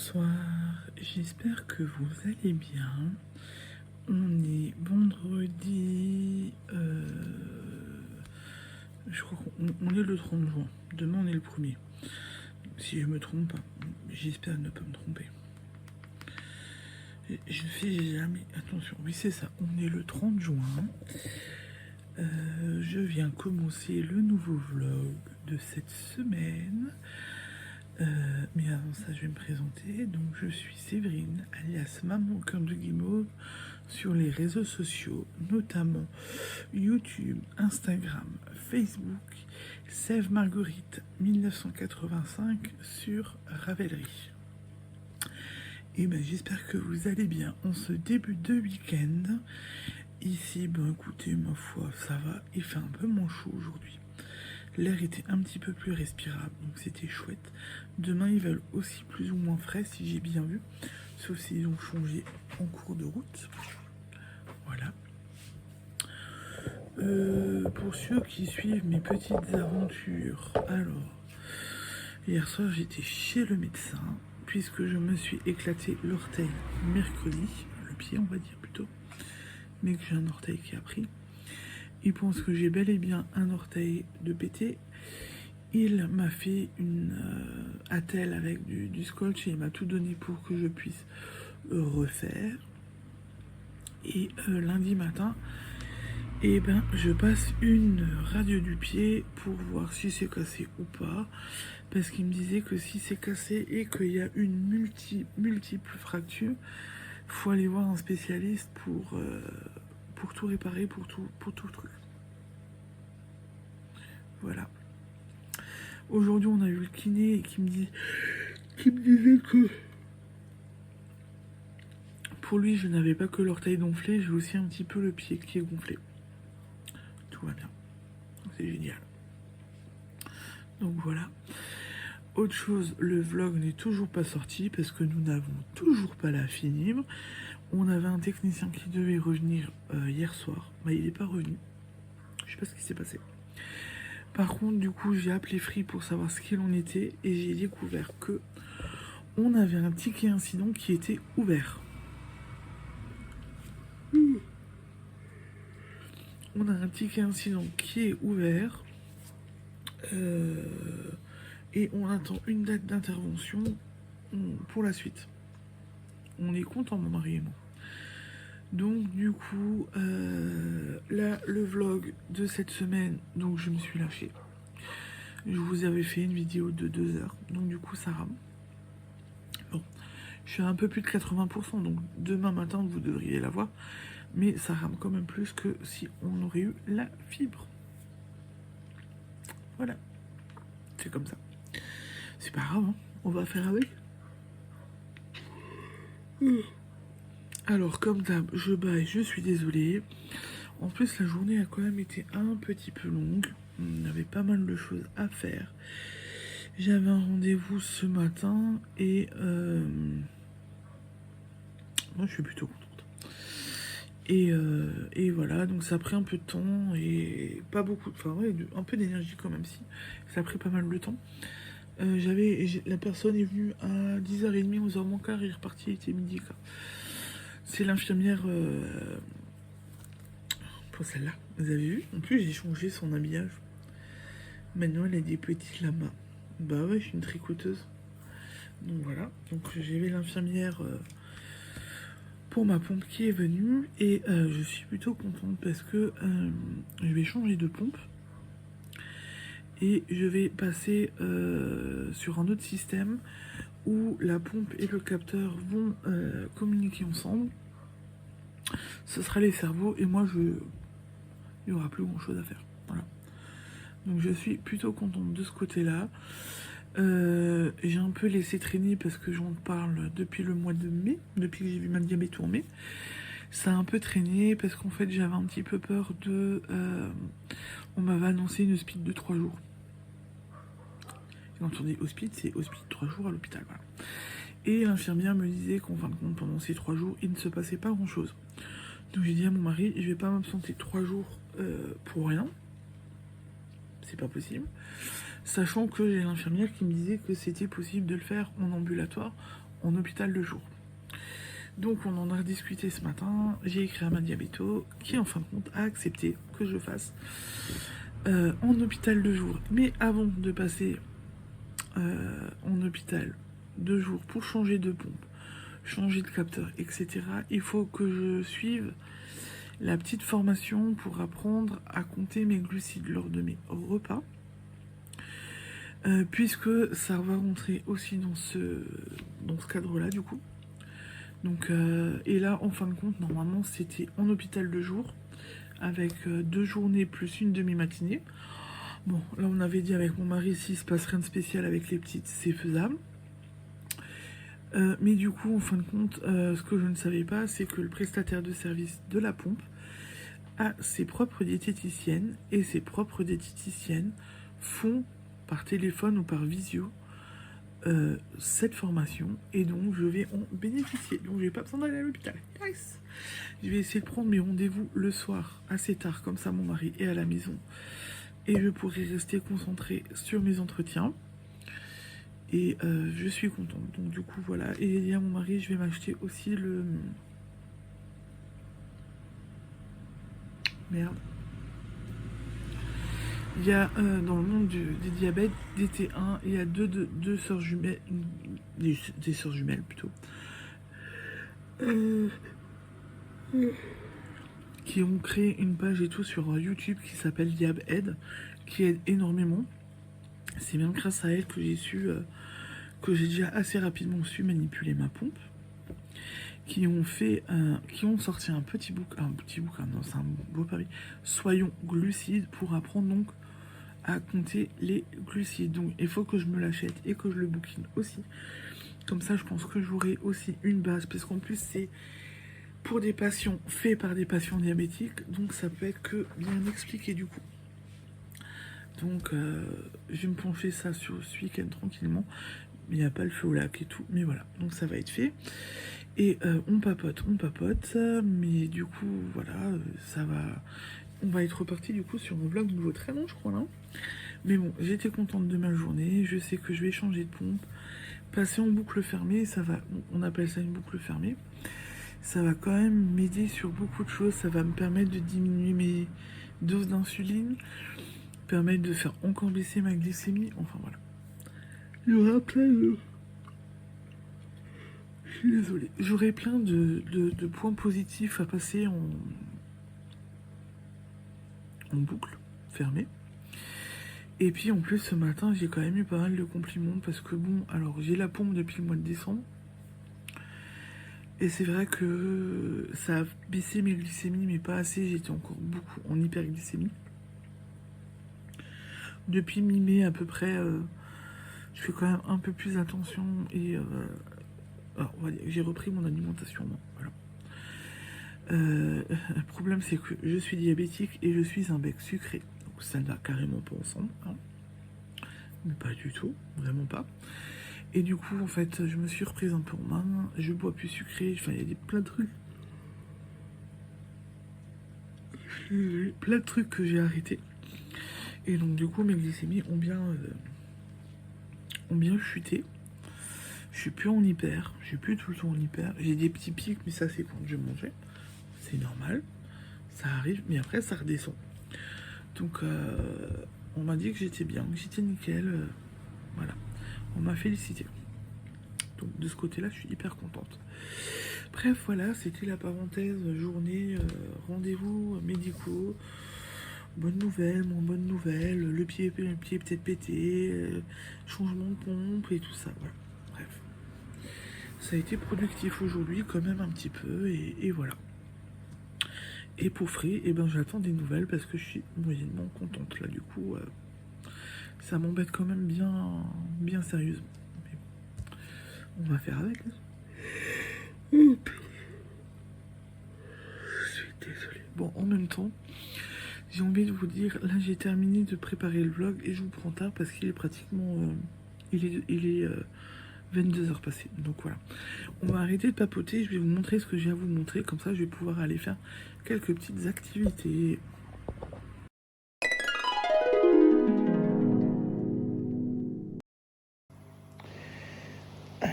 Bonsoir, j'espère que vous allez bien. On est vendredi, je crois qu'on est le 30 juin. Demain on est le 1er. Si je me trompe pas, j'espère ne pas me tromper. Je fais jamais attention. Oui c'est ça, on est le 30 juin. Je viens commencer le nouveau vlog de cette semaine. Mais avant ça, je vais me présenter. Donc, je suis Séverine, alias Maman Cœur de Guimauve, sur les réseaux sociaux, notamment YouTube, Instagram, Facebook, Sève Marguerite 1985 sur Ravelry. Et ben, j'espère que vous allez bien en ce début de week-end. Ici, ben écoutez, ma foi, ça va. Il fait un peu moins chaud aujourd'hui. L'air était un petit peu plus respirable, donc c'était chouette. Demain, ils veulent aussi plus ou moins frais, si j'ai bien vu. Sauf s'ils ont changé en cours de route. Voilà. Pour ceux qui suivent mes petites aventures, alors, hier soir, j'étais chez le médecin, puisque je me suis éclaté l'orteil mercredi, le pied, on va dire plutôt, mais que j'ai un orteil qui a pris. Il pense que j'ai bel et bien un orteil de pété. Il m'a fait une attelle avec du scotch et il m'a tout donné pour que je puisse refaire. Et lundi matin, et ben, je passe une radio du pied pour voir si c'est cassé ou pas. Parce qu'il me disait que si c'est cassé et qu'il y a une multiple fracture, il faut aller voir un spécialiste pour tout réparer, pour tout le truc. Voilà. Aujourd'hui, on a eu le kiné qui me disait que pour lui, je n'avais pas que l'orteil gonflé, j'ai aussi un petit peu le pied qui est gonflé. Tout va bien. C'est génial. Donc voilà. Autre chose, le vlog n'est toujours pas sorti parce que nous n'avons toujours pas la fibre. On avait un technicien qui devait revenir hier soir, mais il n'est pas revenu. Je sais pas ce qui s'est passé. Par contre, du coup, j'ai appelé Free pour savoir ce qu'il en était et j'ai découvert que on avait un ticket incident qui était ouvert. On a un ticket incident qui est ouvert et on attend une date d'intervention pour la suite. On est content, mon mari et moi. Donc du coup, là, le vlog de cette semaine, donc je me suis lâchée. Je vous avais fait une vidéo de 2 heures, donc du coup ça rame. Bon, je suis à un peu plus de 80%, donc demain matin vous devriez la voir. Mais ça rame quand même plus que si on aurait eu la fibre. Voilà, c'est comme ça. C'est pas grave, hein, on va faire avec. Alors, comme d'hab, je baille, je suis désolée. En plus, la journée a quand même été un petit peu longue. On avait pas mal de choses à faire. J'avais un rendez-vous ce matin et moi, je suis plutôt contente. Et voilà, donc ça a pris un peu de temps et pas beaucoup, enfin ouais, un peu d'énergie quand même si. Ça a pris pas mal de temps. La personne est venue à 10h30, 11h moins quart, il est reparti, il était midi quart. C'est l'infirmière pour celle-là, vous avez vu? En plus, j'ai changé son habillage. Maintenant, elle a des petits lamas. Bah ouais, je suis une tricoteuse. Donc voilà, donc j'ai l'infirmière pour ma pompe qui est venue et je suis plutôt contente parce que je vais changer de pompe et je vais passer sur un autre système où la pompe et le capteur vont communiquer ensemble. Ce sera les cerveaux et moi il n'y aura plus grand chose à faire. Voilà. Donc je suis plutôt contente de ce côté-là. J'ai un peu laissé traîner parce que j'en parle depuis le mois de mai, depuis que j'ai vu ma diabète tourner. Ça a un peu traîné parce qu'en fait j'avais un petit peu peur de... on m'avait annoncé une hospice de 3 jours. Et quand on dit hospice, c'est hospice de 3 jours à l'hôpital. Voilà. Et l'infirmière me disait qu'en fin de compte, pendant ces 3 jours, il ne se passait pas grand-chose. Donc j'ai dit à mon mari, je vais pas m'absenter 3 jours pour rien. C'est pas possible. Sachant que j'ai l'infirmière qui me disait que c'était possible de le faire en ambulatoire en hôpital de jour. Donc on en a discuté ce matin, j'ai écrit à ma diabéto qui en fin de compte a accepté que je fasse en hôpital de jour. Mais avant de passer en hôpital de jour pour changer de pompe, changer de capteur, etc., il faut que je suive la petite formation pour apprendre à compter mes glucides lors de mes repas, puisque ça va rentrer aussi dans ce cadre-là du coup. Donc, et là, en fin de compte, normalement, c'était en hôpital de jour, avec 2 journées plus une demi-matinée. Bon, là, on avait dit avec mon mari, s'il se passe rien de spécial avec les petites, c'est faisable. Mais du coup, en fin de compte, ce que je ne savais pas, c'est que le prestataire de service de la pompe a ses propres diététiciennes, et ses propres diététiciennes font par téléphone ou par visio cette formation, et donc je vais en bénéficier. Donc j'ai pas besoin d'aller à l'hôpital. Nice. Je vais essayer de prendre mes rendez-vous le soir assez tard, comme ça mon mari est à la maison et je pourrai rester concentrée sur mes entretiens. Et je suis contente. Donc du coup voilà. Et il y a mon mari, je vais m'acheter aussi le... Merde. Il y a dans le monde des diabètes, des T1, il y a deux sœurs jumelles, des sœurs jumelles plutôt, qui ont créé une page et tout sur YouTube qui s'appelle DiabAid, qui aide énormément. C'est bien grâce à elle que j'ai su, que j'ai déjà assez rapidement su manipuler ma pompe. Qui ont sorti un petit bouquin, non c'est un beau papier, Soyons glucides, pour apprendre donc à compter les glucides. Donc il faut que je me l'achète et que je le bookine aussi. Comme ça, je pense que j'aurai aussi une base, parce qu'en plus c'est pour des patients, fait par des patients diabétiques, donc ça peut être que bien expliqué du coup. Donc je vais me pencher ça sur ce week-end tranquillement. Il n'y a pas le feu au lac et tout, mais voilà, donc ça va être fait. Et on papote, mais du coup, voilà, ça va... On va être reparti du coup sur un vlog nouveau très long, je crois, là. Mais bon, j'étais contente de ma journée, je sais que je vais changer de pompe, passer en boucle fermée, ça va... On appelle ça une boucle fermée. Ça va quand même m'aider sur beaucoup de choses, ça va me permettre de diminuer mes doses d'insuline, permettre de faire encore baisser ma glycémie, enfin voilà. Il y aura plein de... Je suis désolée. J'aurai plein de points positifs à passer en boucle fermée. Et puis en plus ce matin j'ai quand même eu pas mal de compliments, parce que bon, alors j'ai la pompe depuis le mois de décembre. Et c'est vrai que ça a baissé mes glycémies, mais pas assez, j'étais encore beaucoup en hyperglycémie. Depuis mi-mai à peu près, je fais quand même un peu plus attention, et alors, on va dire, j'ai repris mon alimentation, voilà. Le problème c'est que je suis diabétique et je suis un bec sucré, donc ça ne va carrément pas ensemble, hein. Mais pas du tout, vraiment pas. Et du coup en fait je me suis reprise un peu en main, je bois plus sucré, enfin il y a plein de trucs que j'ai arrêté. Et donc du coup mes glycémies ont bien chuté. Je suis plus en hyper, je suis plus tout le temps en hyper. J'ai des petits pics, mais ça c'est quand je mangeais. C'est normal, ça arrive, mais après ça redescend. Donc on m'a dit que j'étais bien, que j'étais nickel. Voilà, on m'a félicité. Donc de ce côté-là, je suis hyper contente. Bref, voilà, c'était la parenthèse journée, rendez-vous médicaux. Bonne nouvelle, moins bonne nouvelle, le pied peut-être pété, changement de pompe et tout ça, voilà. Bref. Ça a été productif aujourd'hui, quand même un petit peu, et voilà. Et pour Free, eh ben, j'attends des nouvelles parce que je suis moyennement contente. Là, du coup, ça m'embête quand même bien sérieusement. Mais bon, on va faire avec. Je suis désolée. Bon, en même temps, j'ai envie de vous dire, là j'ai terminé de préparer le vlog et je vous prends tard parce qu'il est pratiquement... il est 22h passées. Donc voilà. On va arrêter de papoter, je vais vous montrer ce que j'ai à vous montrer. Comme ça, je vais pouvoir aller faire quelques petites activités.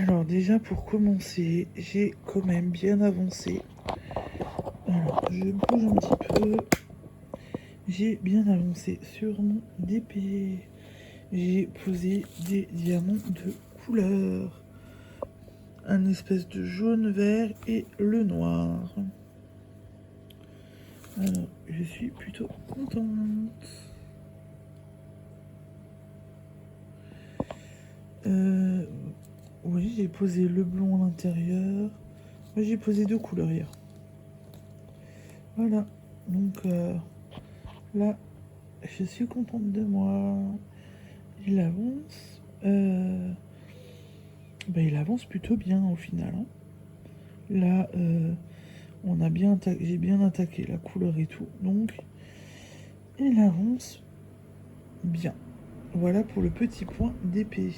Alors déjà pour commencer, j'ai quand même bien avancé. Alors je bouge un petit peu. J'ai bien avancé sur mon DP. J'ai posé des diamants de couleur. Un espèce de jaune, vert et le noir. Alors, je suis plutôt contente. Oui, j'ai posé le blond à l'intérieur. Moi, j'ai posé 2 couleurs hier. Voilà. Donc là, je suis contente de moi. Il avance. Il avance plutôt bien au final. Hein. Là, j'ai bien attaqué la couleur et tout. Donc, il avance bien. Voilà pour le petit point d'épée.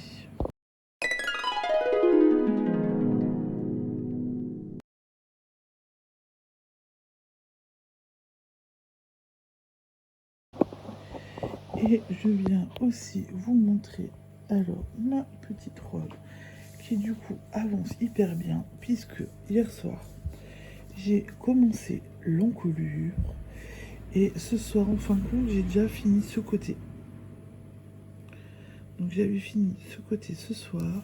Et je viens aussi vous montrer alors ma petite robe qui du coup avance hyper bien puisque hier soir j'ai commencé l'encolure et ce soir en fin de compte j'ai déjà fini ce côté. Donc j'avais fini ce côté ce soir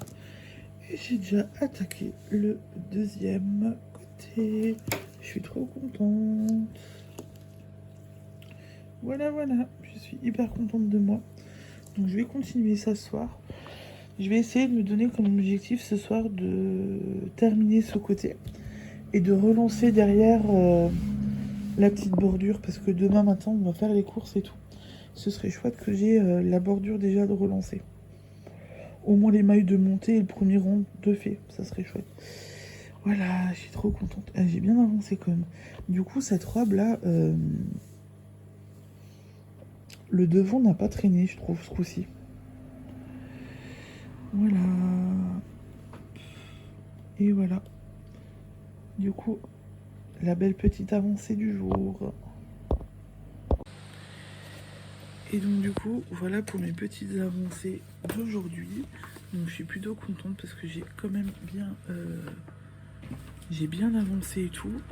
et j'ai déjà attaqué le deuxième côté. Je suis trop contente. Voilà, je suis hyper contente de moi. Donc je vais continuer ça ce soir. Je vais essayer de me donner comme objectif ce soir de terminer ce côté et de relancer derrière la petite bordure parce que demain matin on va faire les courses et tout. Ce serait chouette que j'ai la bordure déjà de relancer. Au moins les mailles de montée et le premier rond de fait, ça serait chouette. Voilà, je suis trop contente. Ah, j'ai bien avancé quand même. Du coup cette robe là, le devant n'a pas traîné je trouve ce coup-ci. Voilà. Et voilà. Du coup, la belle petite avancée du jour. Et donc du coup, voilà pour mes petites avancées d'aujourd'hui. Donc je suis plutôt contente parce que j'ai quand même bien... j'ai bien avancé et tout.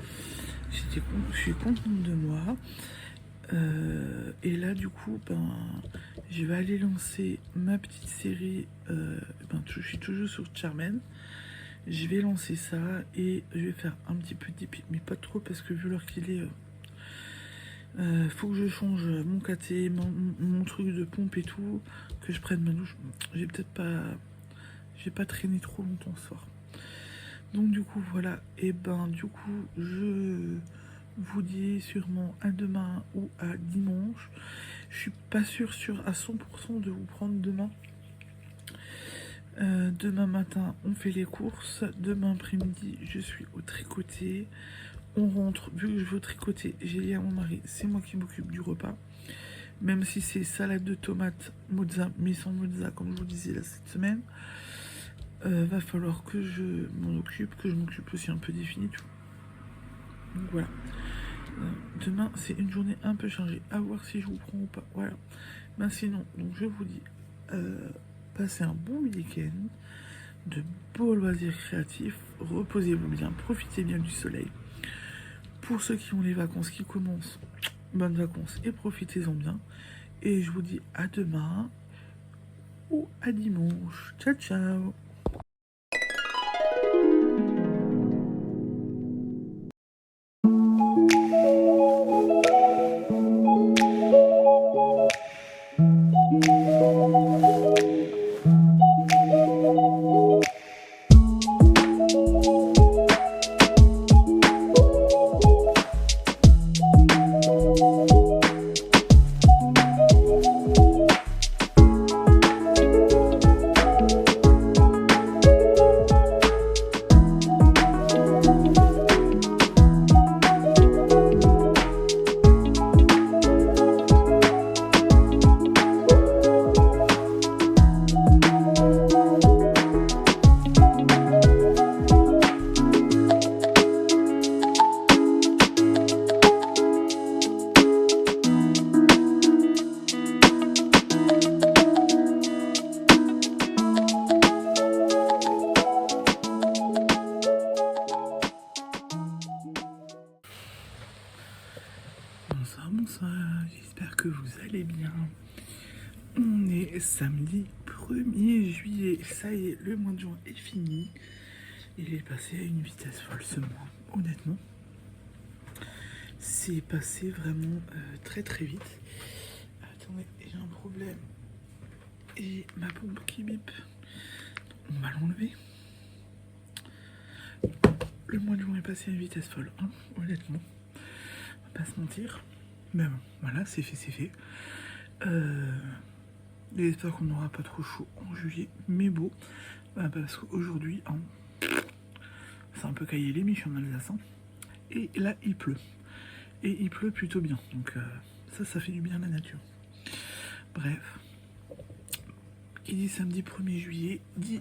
Je suis contente de moi. Et là du coup, je vais aller lancer ma petite série. Je suis toujours sur Charmen. Je vais lancer ça et je vais faire un petit peu d'épée, mais pas trop parce que vu l'heure qu'il est, faut que je change mon KT, mon truc de pompe et tout, que je prenne ma douche. J'ai peut-être pas, j'ai pas traîné trop longtemps ce soir. Donc du coup voilà, et du coup je vous dis sûrement à demain ou à dimanche. Je suis pas sûre à 100% de vous prendre demain. Demain matin, on fait les courses. Demain après-midi, je suis au tricoté. On rentre, vu que je veux tricoter, j'ai dit à mon mari, c'est moi qui m'occupe du repas. Même si c'est salade de tomates, mozza, mais sans mozza, comme je vous disais là cette semaine. Va falloir que je m'en occupe, que je m'occupe aussi un peu des finitions. Donc voilà. Demain, c'est une journée un peu chargée. À voir si je vous prends ou pas. Voilà. Sinon, donc je vous dis... passez un bon week-end, de beaux loisirs créatifs, reposez-vous bien, profitez bien du soleil. Pour ceux qui ont les vacances qui commencent, bonnes vacances et profitez-en bien. Et je vous dis à demain ou à dimanche. Ciao, ciao! allez bien. On est samedi 1er juillet, ça y est, le mois de juin est fini. Il est passé à une vitesse folle ce mois, honnêtement. C'est passé vraiment très très vite. Attendez, j'ai un problème. Et ma pompe qui bip. On va l'enlever. Le mois de juin est passé à une vitesse folle, hein, honnêtement. On va pas se mentir. Mais bon, voilà, c'est fait, c'est fait. J'espère qu'on n'aura pas trop chaud en juillet, mais beau. Parce qu'aujourd'hui, hein, c'est un peu caillé les miches en Alsace. Hein, et là, il pleut. Et il pleut plutôt bien. Donc ça fait du bien à la nature. Bref. Qui dit samedi 1er juillet, dit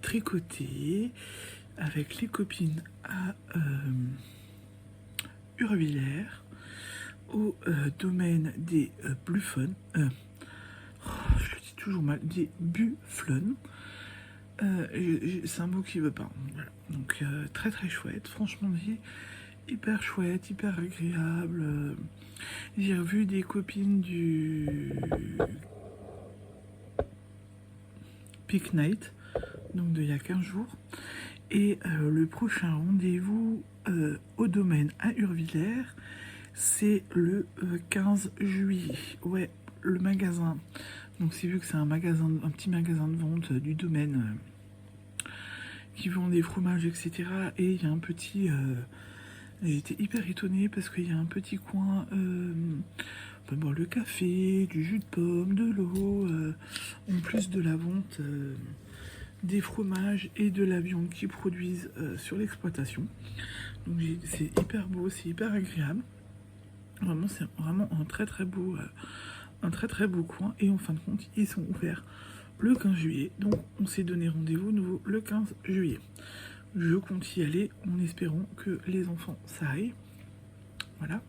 tricoter avec les copines à Urvillers au domaine des Bufflons. Je le dis toujours mal, des Bufflons. C'est un mot qui veut pas. Voilà. Donc très très chouette, franchement dit, hyper chouette, hyper agréable. J'ai revu des copines du Peak Night, donc d'il y a 15 jours. Et le prochain rendez-vous au domaine à Urvillers, c'est le 15 juillet. Ouais, le magasin. Donc c'est vu que c'est un petit magasin de vente du domaine qui vend des fromages, etc. Et il y a un petit... j'étais hyper étonnée parce qu'il y a un petit coin... on peut boire le café, du jus de pomme, de l'eau, en plus de la vente des fromages et de la viande qu'ils produisent sur l'exploitation. Donc c'est hyper beau, c'est hyper agréable. Vraiment, c'est vraiment un très très beau coin. Et en fin de compte, ils sont ouverts le 15 juillet. Donc on s'est donné rendez-vous nouveau le 15 juillet. Je compte y aller en espérant que les enfants ça aille. Voilà.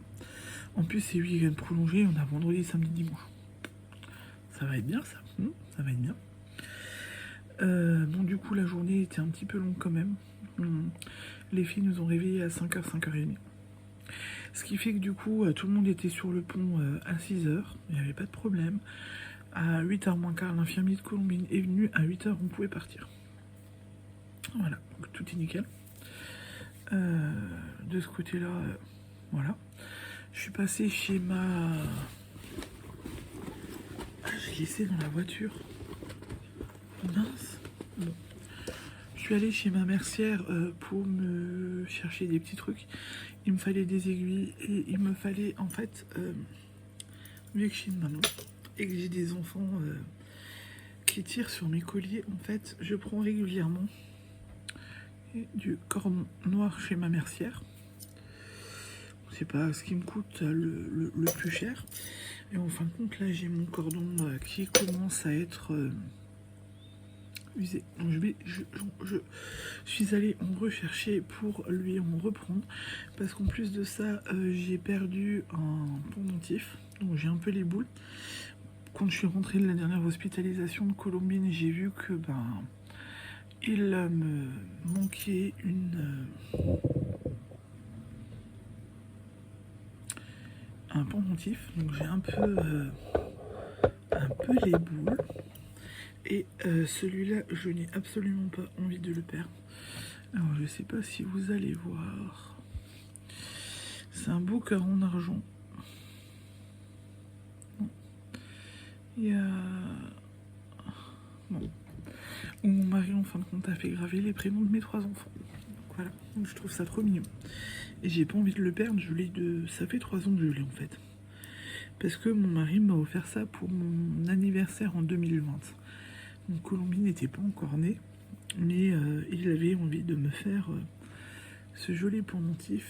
En plus, c'est week-end prolongé, on a vendredi, samedi, dimanche. Ça va être bien, ça. Ça va être bien. Bon, du coup, la journée était un petit peu longue quand même. Les filles nous ont réveillés à 5h, 5h30. Ce qui fait que du coup, tout le monde était sur le pont à 6h. Il n'y avait pas de problème. À 8h moins quart, l'infirmier de Colombine est venu. À 8h, on pouvait partir. Voilà, donc tout est nickel. De ce côté-là, voilà. Je suis passée chez ma... Je l'ai laissé dans la voiture. Mince. Bon. Je suis allée chez ma mercière pour me chercher des petits trucs. Il me fallait des aiguilles et il me fallait en fait, vu que je suis une maman et que j'ai des enfants qui tirent sur mes colliers, en fait, je prends régulièrement du cordon noir chez ma mercière. C'est pas ce qui me coûte le plus cher. Et en fin de compte, là, j'ai mon cordon qui commence à être usé. Donc je suis allée en rechercher pour lui en reprendre. Parce qu'en plus de ça, j'ai perdu un pendentif. Donc j'ai un peu les boules. Quand je suis rentrée de la dernière hospitalisation de Colombine, j'ai vu que il me manquait un pendentif, donc j'ai un peu les boules. Et celui-là, je n'ai absolument pas envie de le perdre. Alors je sais pas si vous allez voir. C'est un beau cœur en argent. Il y a... Bon. Où mon mari en fin de compte a fait graver les prénoms de mes 3 enfants. Donc voilà, donc, je trouve ça trop mignon. Et j'ai pas envie de le perdre, ça fait 3 ans que je l'ai en fait. Parce que mon mari m'a offert ça pour mon anniversaire en 2020. Donc Colombine n'était pas encore née, mais il avait envie de me faire ce joli pendentif.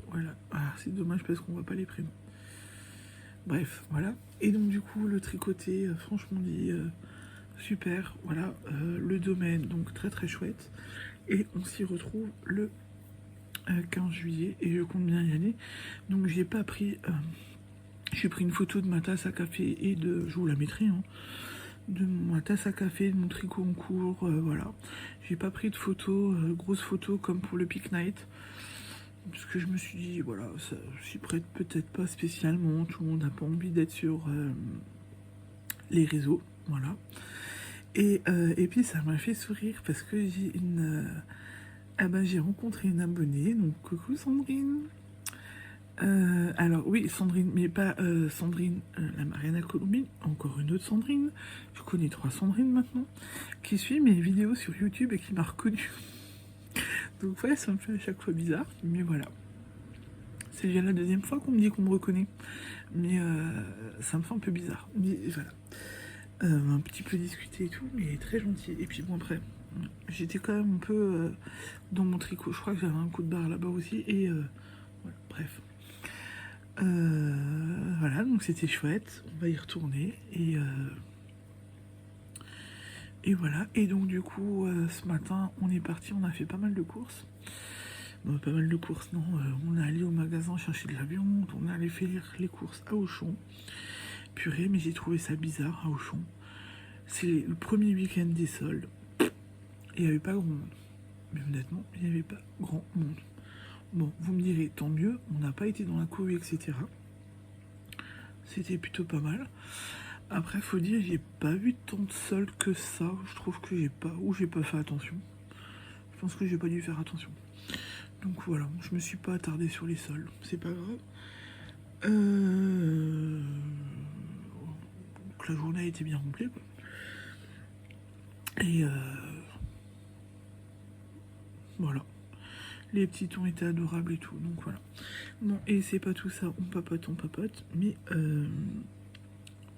Voilà, c'est dommage parce qu'on voit pas les prénoms. Bref, voilà. Et donc du coup, le tricoté, franchement dit, super. Voilà, le domaine, donc très très chouette. Et on s'y retrouve le 15 juillet et je compte bien y aller. Donc j'ai pas pris... j'ai pris une photo de ma tasse à café et de... Je vous la mettrai, hein, de ma tasse à café, de mon tricot en cours, voilà. J'ai pas pris de photo, grosse photo comme pour le Peak Night. parce que je me suis dit, voilà, ça s'y prête peut-être pas spécialement, tout le monde n'a pas envie d'être sur les réseaux, voilà. Et puis ça m'a fait sourire parce que j'ai rencontré une abonnée, donc coucou Sandrine. Alors oui, Sandrine, mais pas Sandrine, la Mariana Colombine, encore une autre Sandrine. Je connais 3 Sandrines maintenant, qui suit mes vidéos sur YouTube et qui m'a reconnue. Donc ouais, ça me fait à chaque fois bizarre, mais voilà. C'est déjà la 2e fois qu'on me dit qu'on me reconnaît, mais ça me fait un peu bizarre. Mais voilà. Un petit peu discuté et tout, mais il est très gentil. Et puis bon après, j'étais quand même un peu dans mon tricot. Je crois que j'avais un coup de barre là-bas aussi, et voilà, bref. Voilà, donc c'était chouette, on va y retourner, et voilà. Et donc du coup, ce matin, on est parti, on a fait pas mal de courses. Bon, pas mal de courses, non, on est allé au magasin chercher de la viande, on est allé faire les courses à Auchan. Purée, mais j'ai trouvé ça bizarre à Auchan. C'est le premier week-end des soldes, il n'y avait pas grand monde. Mais honnêtement, il n'y avait pas grand monde. Bon, vous me direz, tant mieux, on n'a pas été dans la cour, etc. C'était plutôt pas mal. Après, faut dire, j'ai pas vu tant de soldes que ça. Je trouve que j'ai pas fait attention. Je pense que j'ai pas dû faire attention. Donc voilà, je me suis pas attardé sur les soldes. C'est pas grave. Donc la journée a été bien remplie. Et voilà. Les petits ont été adorables et tout. Donc voilà. Bon, et c'est pas tout ça. On papote. Mais je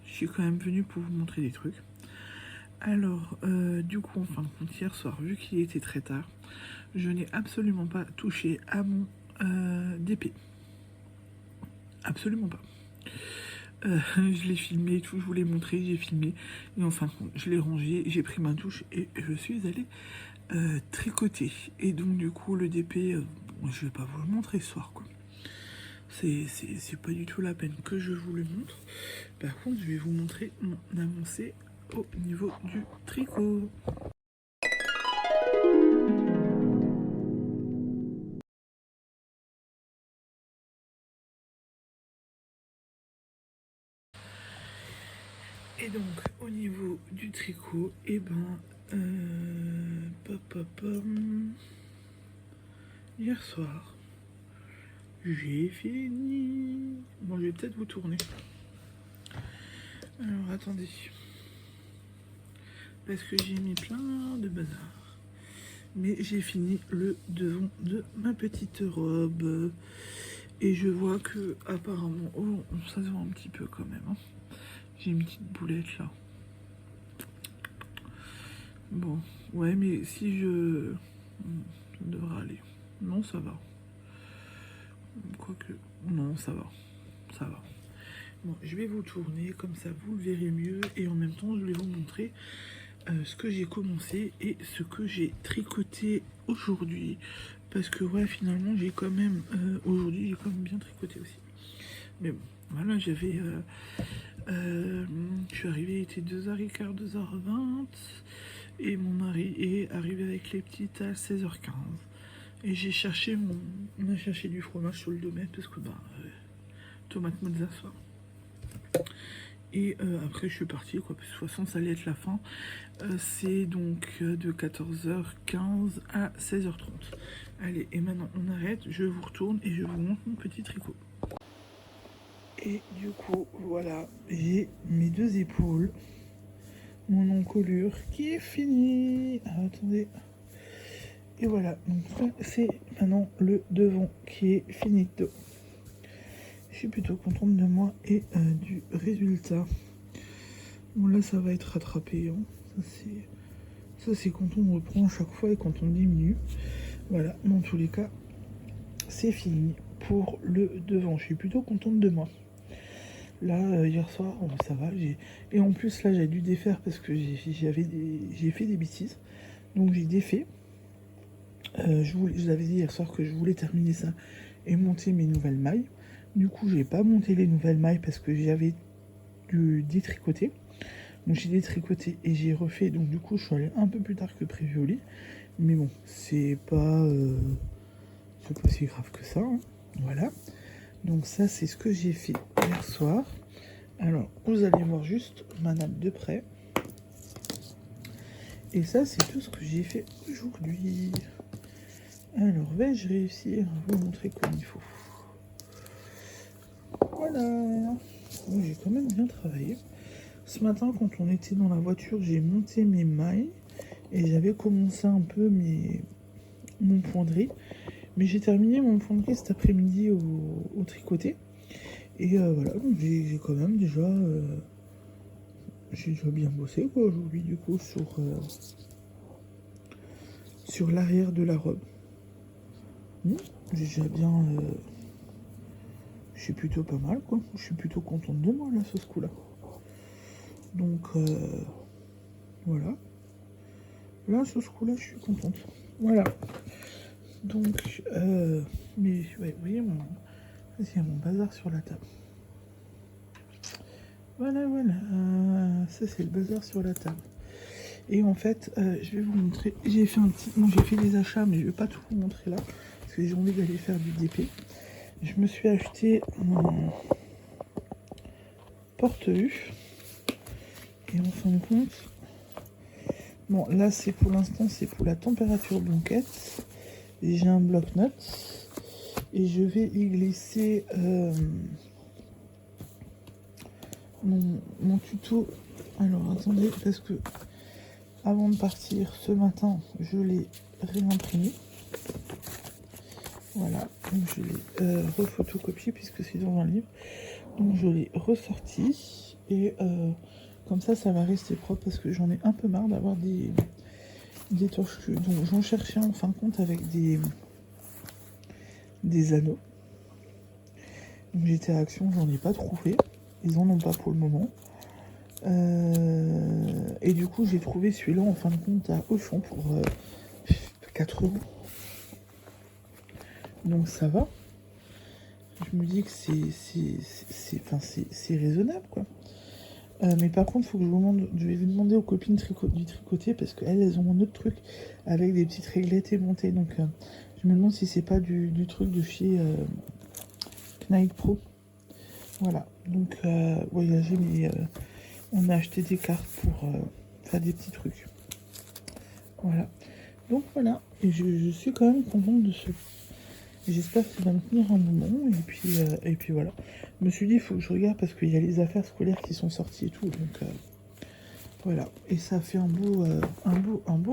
suis quand même venue pour vous montrer des trucs. Alors, du coup, en fin de compte, hier soir, vu qu'il était très tard, je n'ai absolument pas touché à mon DP. Absolument pas. Je l'ai filmé et tout, je vous l'ai montré, j'ai filmé. Et en fin de compte, je l'ai rangé, j'ai pris ma douche et je suis allée tricoter. Et donc, du coup, le DP, je vais pas vous le montrer ce soir, quoi. C'est pas du tout la peine que je vous le montre. Par contre, je vais vous montrer mon avancée au niveau du tricot. Et donc, au niveau du tricot, et hier soir, j'ai fini. Bon, je vais peut-être vous tourner. Alors, attendez. Parce que j'ai mis plein de bazar. Mais j'ai fini le devant de ma petite robe. Et je vois que, apparemment, oh, ça se voit un petit peu quand même. Hein. J'ai une petite boulette là. Bon, ouais, mais si je... Ça devrait aller. Non, ça va. Quoique... Non, ça va. Ça va. Bon, je vais vous tourner, comme ça vous le verrez mieux. Et en même temps, je vais vous montrer ce que j'ai commencé et ce que j'ai tricoté aujourd'hui. Parce que, ouais, finalement, j'ai quand même... aujourd'hui, j'ai quand même bien tricoté aussi. Mais bon, voilà, j'avais... je suis arrivée, il était 2h15, 2h20. Et mon mari est arrivé avec les petites à 16h15. Et j'ai cherché on a cherché du fromage sur le domaine parce que tomate mozza soir. Et après je suis partie quoi, parce que de toute façon ça allait être la fin. C'est donc de 14h15 à 16h30. Allez, et maintenant on arrête, je vous retourne et je vous montre mon petit tricot. Et du coup, voilà, j'ai mes 2 épaules, mon encolure qui est fini. Ah, attendez. Et voilà, donc ça c'est maintenant le devant qui est finito. Je suis plutôt contente de moi et du résultat. Bon là ça va être rattrapé, hein. Ça c'est quand on reprend à chaque fois et quand on diminue. Voilà, dans tous les cas, c'est fini pour le devant. Je suis plutôt contente de moi. Là, hier soir, ça va. Et en plus là j'ai dû défaire parce que j'ai fait des bêtises. Donc j'ai défait. Je vous avais dit hier soir que je voulais terminer ça et monter mes nouvelles mailles. Du coup, j'ai pas monté les nouvelles mailles parce que j'avais dû détricoter. Donc j'ai détricoté et j'ai refait. Donc du coup, je suis allée un peu plus tard que prévu au lit. Mais bon, c'est pas c'est pas si grave que ça, hein. Voilà. Donc ça, c'est ce que j'ai fait hier soir. Alors, vous allez voir juste ma nappe de près. Et ça, c'est tout ce que j'ai fait aujourd'hui. Alors, vais-je réussir à vous montrer comme il faut? Voilà. Donc, j'ai quand même bien travaillé. Ce matin, quand on était dans la voiture, j'ai monté mes mailles. Et j'avais commencé un peu mon fonderie. Mais j'ai terminé mon fonderie cet après-midi au tricoté. Et voilà, donc j'ai quand même déjà... j'ai déjà bien bossé quoi aujourd'hui du coup sur l'arrière de la robe. J'ai déjà bien... je suis plutôt pas mal quoi. Je suis plutôt contente de moi là sur ce coup-là. Donc voilà. Là sur ce coup-là je suis contente. Voilà. Donc mais ouais, vous voyez il y a mon bazar sur la table. Voilà, voilà. Ça c'est le bazar sur la table. Et en fait, je vais vous montrer. J'ai fait un petit. Bon, j'ai fait des achats, mais je vais pas tout vous montrer là. Parce que j'ai envie d'aller faire du DP. Je me suis acheté un porte-vue. Et en fin de compte. Bon, là, c'est pour l'instant, c'est pour la température blanquette. Et j'ai un bloc-notes. Et je vais y glisser mon tuto. Alors, attendez, parce que. Avant de partir ce matin, je l'ai réimprimé. Voilà, donc je l'ai refotocopié puisque c'est dans un livre. Donc je l'ai ressorti et comme ça va rester propre parce que j'en ai un peu marre d'avoir des torches. Donc j'en cherchais en fin de compte avec des anneaux. Donc j'étais à Action, j'en ai pas trouvé. Ils en ont pas pour le moment. Et du coup j'ai trouvé celui-là en fin de compte à Auchan pour 4 €. Donc ça va. Je me dis que c'est raisonnable quoi. Mais par contre, faut que je vais demander aux copines du tricotier parce qu'elles ont un autre truc avec des petites réglettes aimantées. Donc je me demande si c'est pas du truc de chez Knight Pro. Voilà. Donc voyager, mais on a acheté des cartes pour faire des petits trucs. Voilà. Donc voilà. Et je suis quand même contente de ce. J'espère que ça va me tenir un moment. Et puis voilà. Je me suis dit, il faut que je regarde parce qu'il y a les affaires scolaires qui sont sorties et tout. Donc voilà. Et ça fait un beau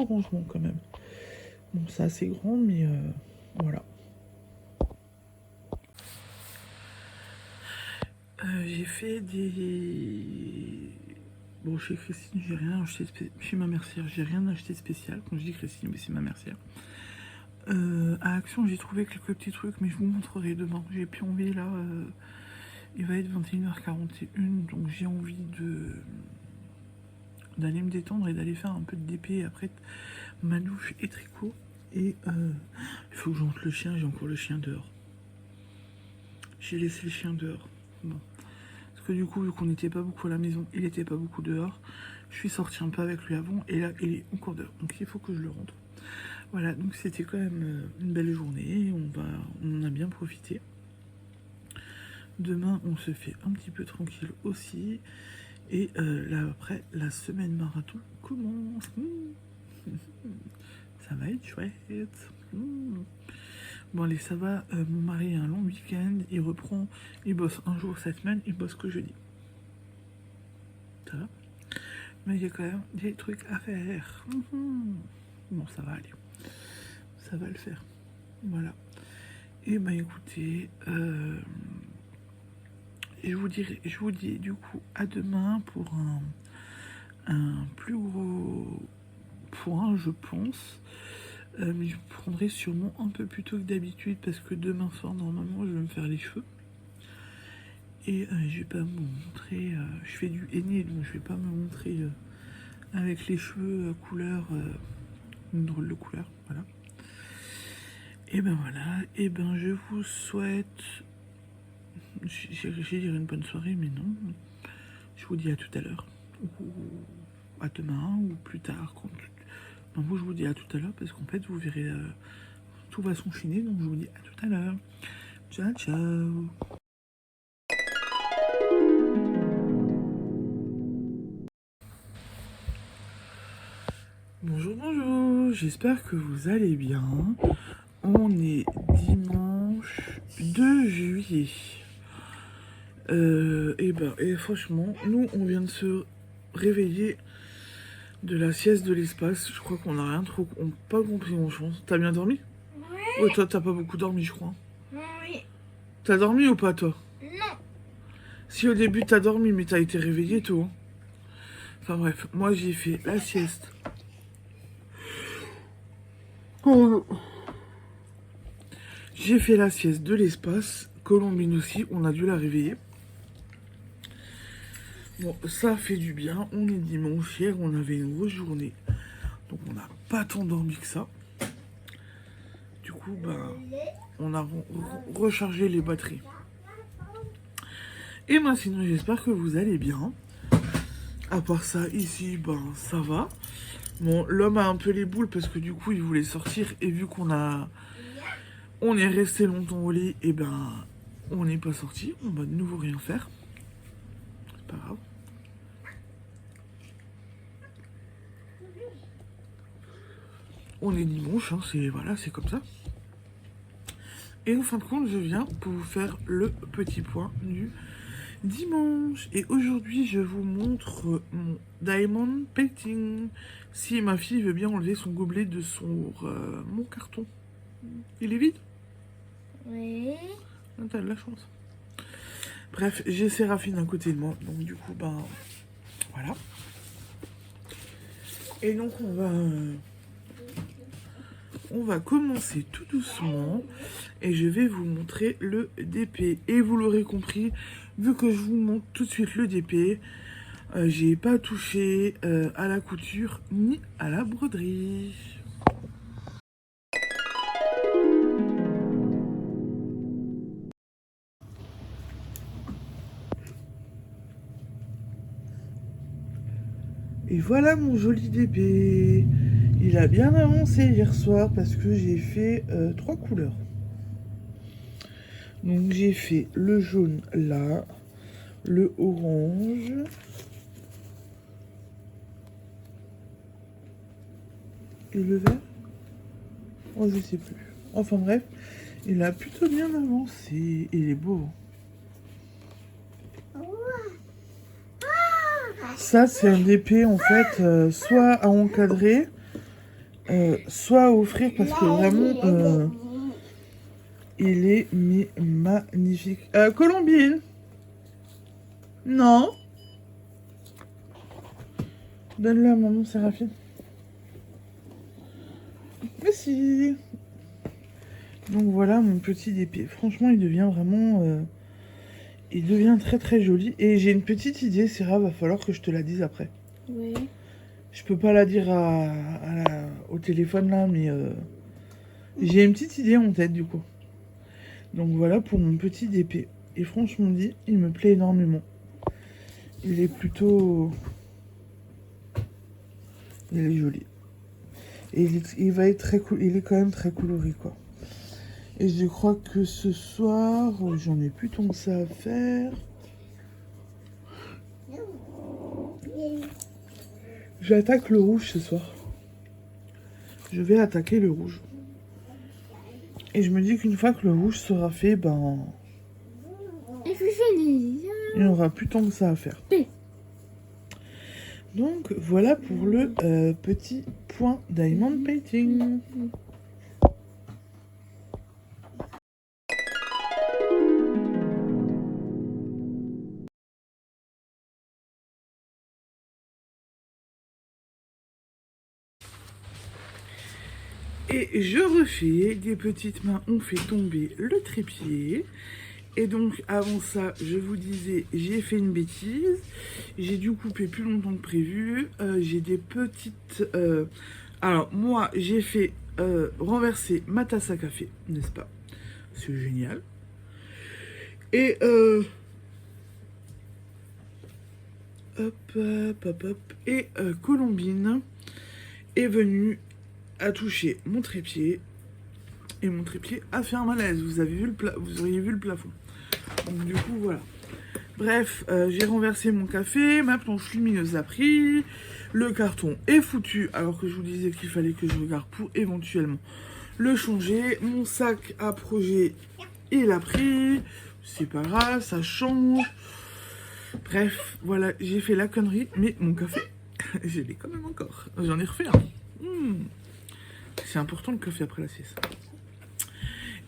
rangement quand même. Bon, c'est assez grand, mais voilà. J'ai fait des... Bon, chez Christine, j'ai rien acheté chez ma mercière, j'ai rien acheté de spécial. Quand je dis Christine, mais c'est ma mercière. À Action, j'ai trouvé quelques petits trucs, mais je vous montrerai demain. J'ai plus envie là. Il va être 21h41, donc j'ai envie d'aller me détendre et d'aller faire un peu de DP après ma douche et tricot. Et il faut que je rentre le chien, j'ai encore le chien dehors. J'ai laissé le chien dehors. Bon. Parce que du coup, vu qu'on n'était pas beaucoup à la maison, il était pas beaucoup dehors. Je suis sortie un peu avec lui avant, et là, il est encore dehors. Donc il faut que je le rentre. Voilà, donc c'était quand même une belle journée. On en a bien profité. Demain, on se fait un petit peu tranquille aussi. Et là, après, la semaine marathon commence. Ça va être chouette. Bon, allez, ça va. Mon mari a un long week-end. Il bosse un jour cette semaine. Il bosse que jeudi. Ça va. Mais il y a quand même des trucs à faire. Bon, ça va aller. Ça va le faire. Voilà. Et ben écoutez, je vous dis du coup à demain pour un plus gros point, je pense. Mais je prendrai sûrement un peu plus tôt que d'habitude parce que demain soir, normalement, je vais me faire les cheveux. Et je vais pas me montrer. Je fais du henné, donc je vais pas me montrer avec les cheveux couleur. Une drôle de couleur, voilà. Et ben voilà, et ben je vous souhaite. J'ai dire une bonne soirée, mais non. Je vous dis à tout à l'heure. Ou à demain, ou plus tard. Non, moi je vous dis à tout à l'heure parce qu'en fait, vous verrez tout va s'enchaîner. Donc je vous dis à tout à l'heure. Ciao, ciao. Bonjour, bonjour, j'espère que vous allez bien. On est dimanche 2 juillet. Et franchement, nous on vient de se réveiller de la sieste de l'espace. Je crois qu'on n'a rien trop pas compris en chance. T'as bien dormi? Oui. Ouais, toi t'as pas beaucoup dormi, je crois. Oui. T'as dormi ou pas, toi? Non. Si au début t'as dormi, mais t'as été réveillé tôt. Enfin bref, moi j'ai fait la sieste. Oh. J'ai fait la sieste de l'espace. Colombine aussi, on a dû la réveiller. Bon, ça fait du bien. On est dimanche. Hier, on avait une grosse journée. Donc, on n'a pas tant dormi que ça. Du coup, on a rechargé les batteries. Et moi, sinon, j'espère que vous allez bien. À part ça, ici, ça va. Bon, l'homme a un peu les boules parce que du coup, il voulait sortir. Et vu on est resté longtemps au lit, et on n'est pas sorti. On va de nouveau rien faire. C'est pas grave. On est dimanche, hein, c'est comme ça. Et en fin de compte, je viens pour vous faire le petit point du dimanche. Et aujourd'hui, je vous montre mon diamond painting. Si ma fille veut bien enlever son gobelet de mon carton. Il est vide? Oui. Ah, t'as de la chance. Bref, j'ai Séraphine à côté de moi. Donc du coup, voilà. Et donc on va commencer tout doucement et je vais vous montrer le DP. Et vous l'aurez compris, vu que je vous montre tout de suite le DP, j'ai pas touché à la couture ni à la broderie. Et voilà mon joli DP. Il a bien avancé hier soir parce que j'ai fait 3 couleurs. Donc j'ai fait le jaune là, le orange, et le vert. Oh, je sais plus. Enfin bref, il a plutôt bien avancé. Il est beau. Ça, c'est un DP en fait, soit à encadrer, soit à offrir parce que vraiment, il est magnifique. Colombine? Non? Donne-le à maman Séraphine. Mais si. Donc voilà mon petit DP. Franchement, il devient vraiment... il devient très très joli. Et j'ai une petite idée, Sarah, va falloir que je te la dise après. Oui. Je peux pas la dire au téléphone là, mais j'ai une petite idée en tête du coup. Donc voilà pour mon petit DP. Et franchement dit, il me plaît énormément. Il est plutôt... Il est joli. Et il va être très cool. Il est quand même très coloré quoi. Et je crois que ce soir, j'en ai plus tant que ça à faire. J'attaque le rouge ce soir. Je vais attaquer le rouge. Et je me dis qu'une fois que le rouge sera fait, Et puis fini. il n'y aura plus tant que ça à faire. Donc voilà pour le petit point diamond painting. Et je refais des petites mains, on fait tomber le trépied. Et donc avant ça, je vous disais, j'ai fait une bêtise. J'ai dû couper plus longtemps que prévu. J'ai des petites... Alors moi, j'ai fait renverser ma tasse à café, n'est-ce pas? C'est génial. Et hop. Et Colombine est venue à toucher mon trépied. et mon trépied a fait un malaise. Vous auriez vu le plafond. Donc du coup, voilà. Bref, j'ai renversé mon café, ma planche lumineuse a pris, le carton est foutu, alors que je vous disais qu'il fallait que je regarde pour éventuellement le changer. Mon sac à projet, il a pris, c'est pas grave, ça change. Bref, voilà, j'ai fait la connerie, mais mon café, je l'ai quand même encore. J'en ai refait un. C'est important le café après la sieste.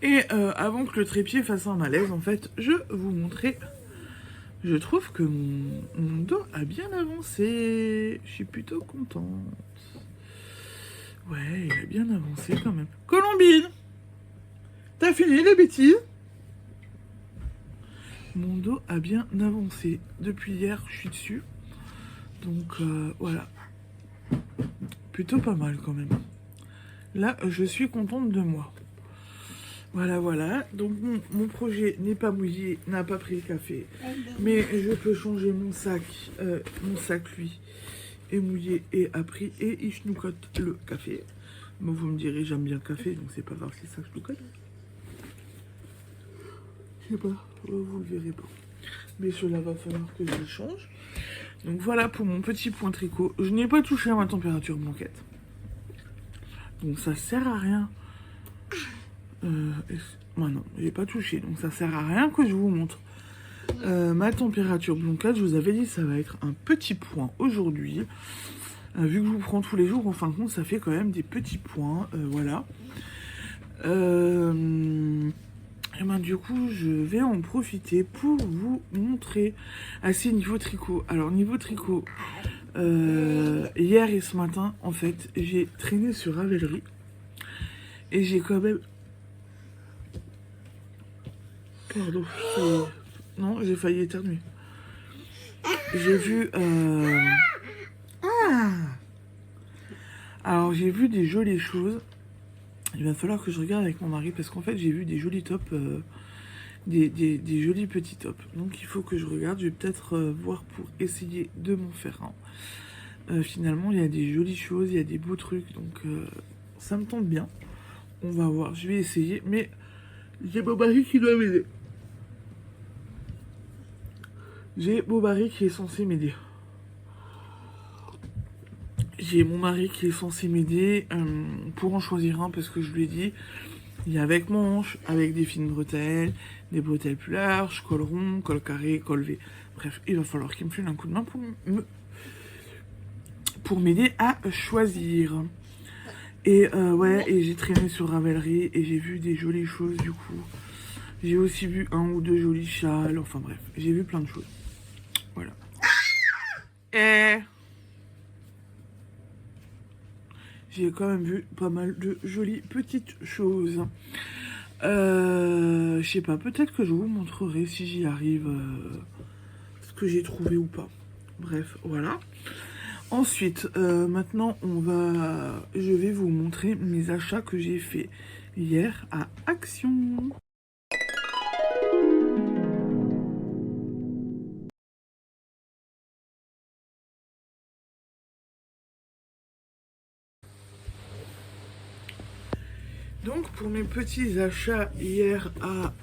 Et avant que le trépied fasse un malaise, en fait, je vous montrer. Je trouve que mon dos a bien avancé. Je suis plutôt contente. Ouais, il a bien avancé quand même. Colombine, t'as fini les bêtises? Mon dos a bien avancé. Depuis hier, je suis dessus. Donc voilà. Plutôt pas mal quand même. Là, je suis contente de moi. Voilà, voilà. Donc mon projet n'est pas mouillé, n'a pas pris le café. Mais je peux changer mon sac. Mon sac, lui, est mouillé et a pris. Et il schnoucote le café. Bon, vous me direz, j'aime bien le café, donc c'est pas grave si ça schnoucote. Je sais pas, vous le verrez pas. Mais cela va falloir que je le change. Donc voilà pour mon petit point tricot. Je n'ai pas touché à ma température blanquette. Donc ça sert à rien. Non, j'ai pas touché, donc ça sert à rien que je vous montre. Ma température blanquette, je vous avais dit, ça va être un petit point aujourd'hui. Vu que je vous prends tous les jours, en fin de compte, ça fait quand même des petits points. Voilà. Et ben, du coup, je vais en profiter pour vous montrer assez niveau tricot. Alors, niveau tricot, hier et ce matin, en fait, j'ai traîné sur Ravelry. Et j'ai quand même... Pardon, non, j'ai failli éternuer. J'ai vu... Alors, j'ai vu des jolies choses. Il va falloir que je regarde avec mon mari parce qu'en fait, j'ai vu des jolis tops, des jolis petits tops. Donc, il faut que je regarde. Je vais peut-être voir pour essayer de m'en faire un. Finalement, il y a des jolies choses, il y a des beaux trucs. Donc, ça me tente bien. On va voir. Je vais essayer. Mais j'ai mon mari qui doit m'aider. J'ai mon mari qui est censé m'aider. J'ai mon mari qui est censé m'aider pour en choisir un parce que je lui ai dit, il y a avec manches, avec des fines bretelles, des bretelles plus larges, col rond, col carré, col V. Bref, il va falloir qu'il me file un coup de main pour m'aider à choisir. Et ouais, et j'ai traîné sur Ravelry et j'ai vu des jolies choses du coup. J'ai aussi vu un ou deux jolis châles, enfin bref, j'ai vu plein de choses. Voilà. Et... j'ai quand même vu pas mal de jolies petites choses. Je sais pas, peut-être que je vous montrerai si j'y arrive ce que j'ai trouvé ou pas. Bref, voilà. Ensuite, maintenant, je vais vous montrer mes achats que j'ai fait hier à Action. Donc pour mes petits achats hier à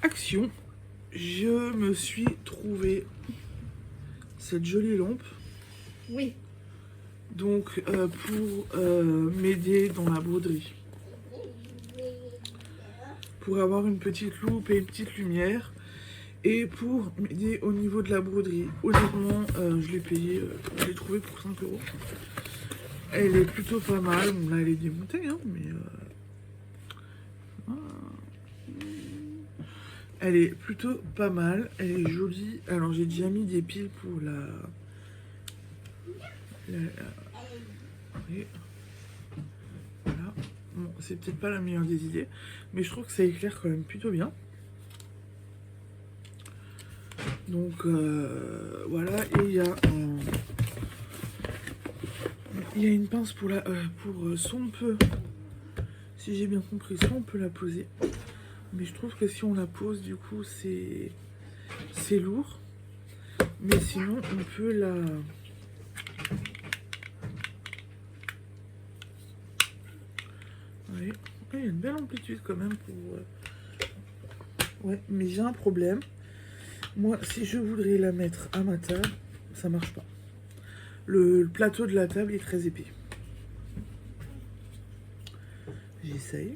Action, je me suis trouvé cette jolie lampe. Oui. Donc pour m'aider dans la broderie. Pour avoir une petite loupe et une petite lumière. Et pour m'aider au niveau de la broderie. Honnêtement, je l'ai payé, je l'ai trouvé pour 5 €. Elle est plutôt pas mal. Bon, là, elle est démontée, hein, mais... elle est plutôt pas mal. Elle est jolie. Alors, j'ai déjà mis des piles pour la... Voilà. Bon, c'est peut-être pas la meilleure des idées, mais je trouve que ça éclaire quand même plutôt bien. Donc, voilà. Et il y a une pince pour soit on peut, si j'ai bien compris, soit on peut la poser. Mais je trouve que si on la pose, du coup, c'est lourd. Mais sinon, on peut la... Oui, il y a une belle amplitude quand même pour... Ouais, mais j'ai un problème. Moi, si je voudrais la mettre à ma table, ça marche pas. Le plateau de la table est très épais. J'essaye.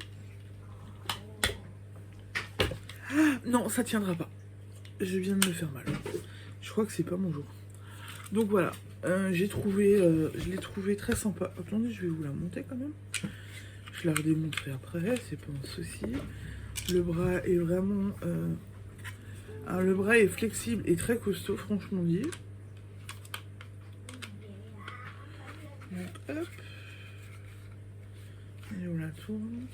Ah, non, ça tiendra pas. Je viens de me faire mal. Je crois que c'est pas mon jour. Donc voilà, j'ai trouvé, je l'ai trouvé très sympa. Attendez, je vais vous la monter quand même. Je la redémontrerai après, c'est pas un souci. Le bras est vraiment... alors le bras est flexible et très costaud, franchement dit. Donc hop. Et on la tourne.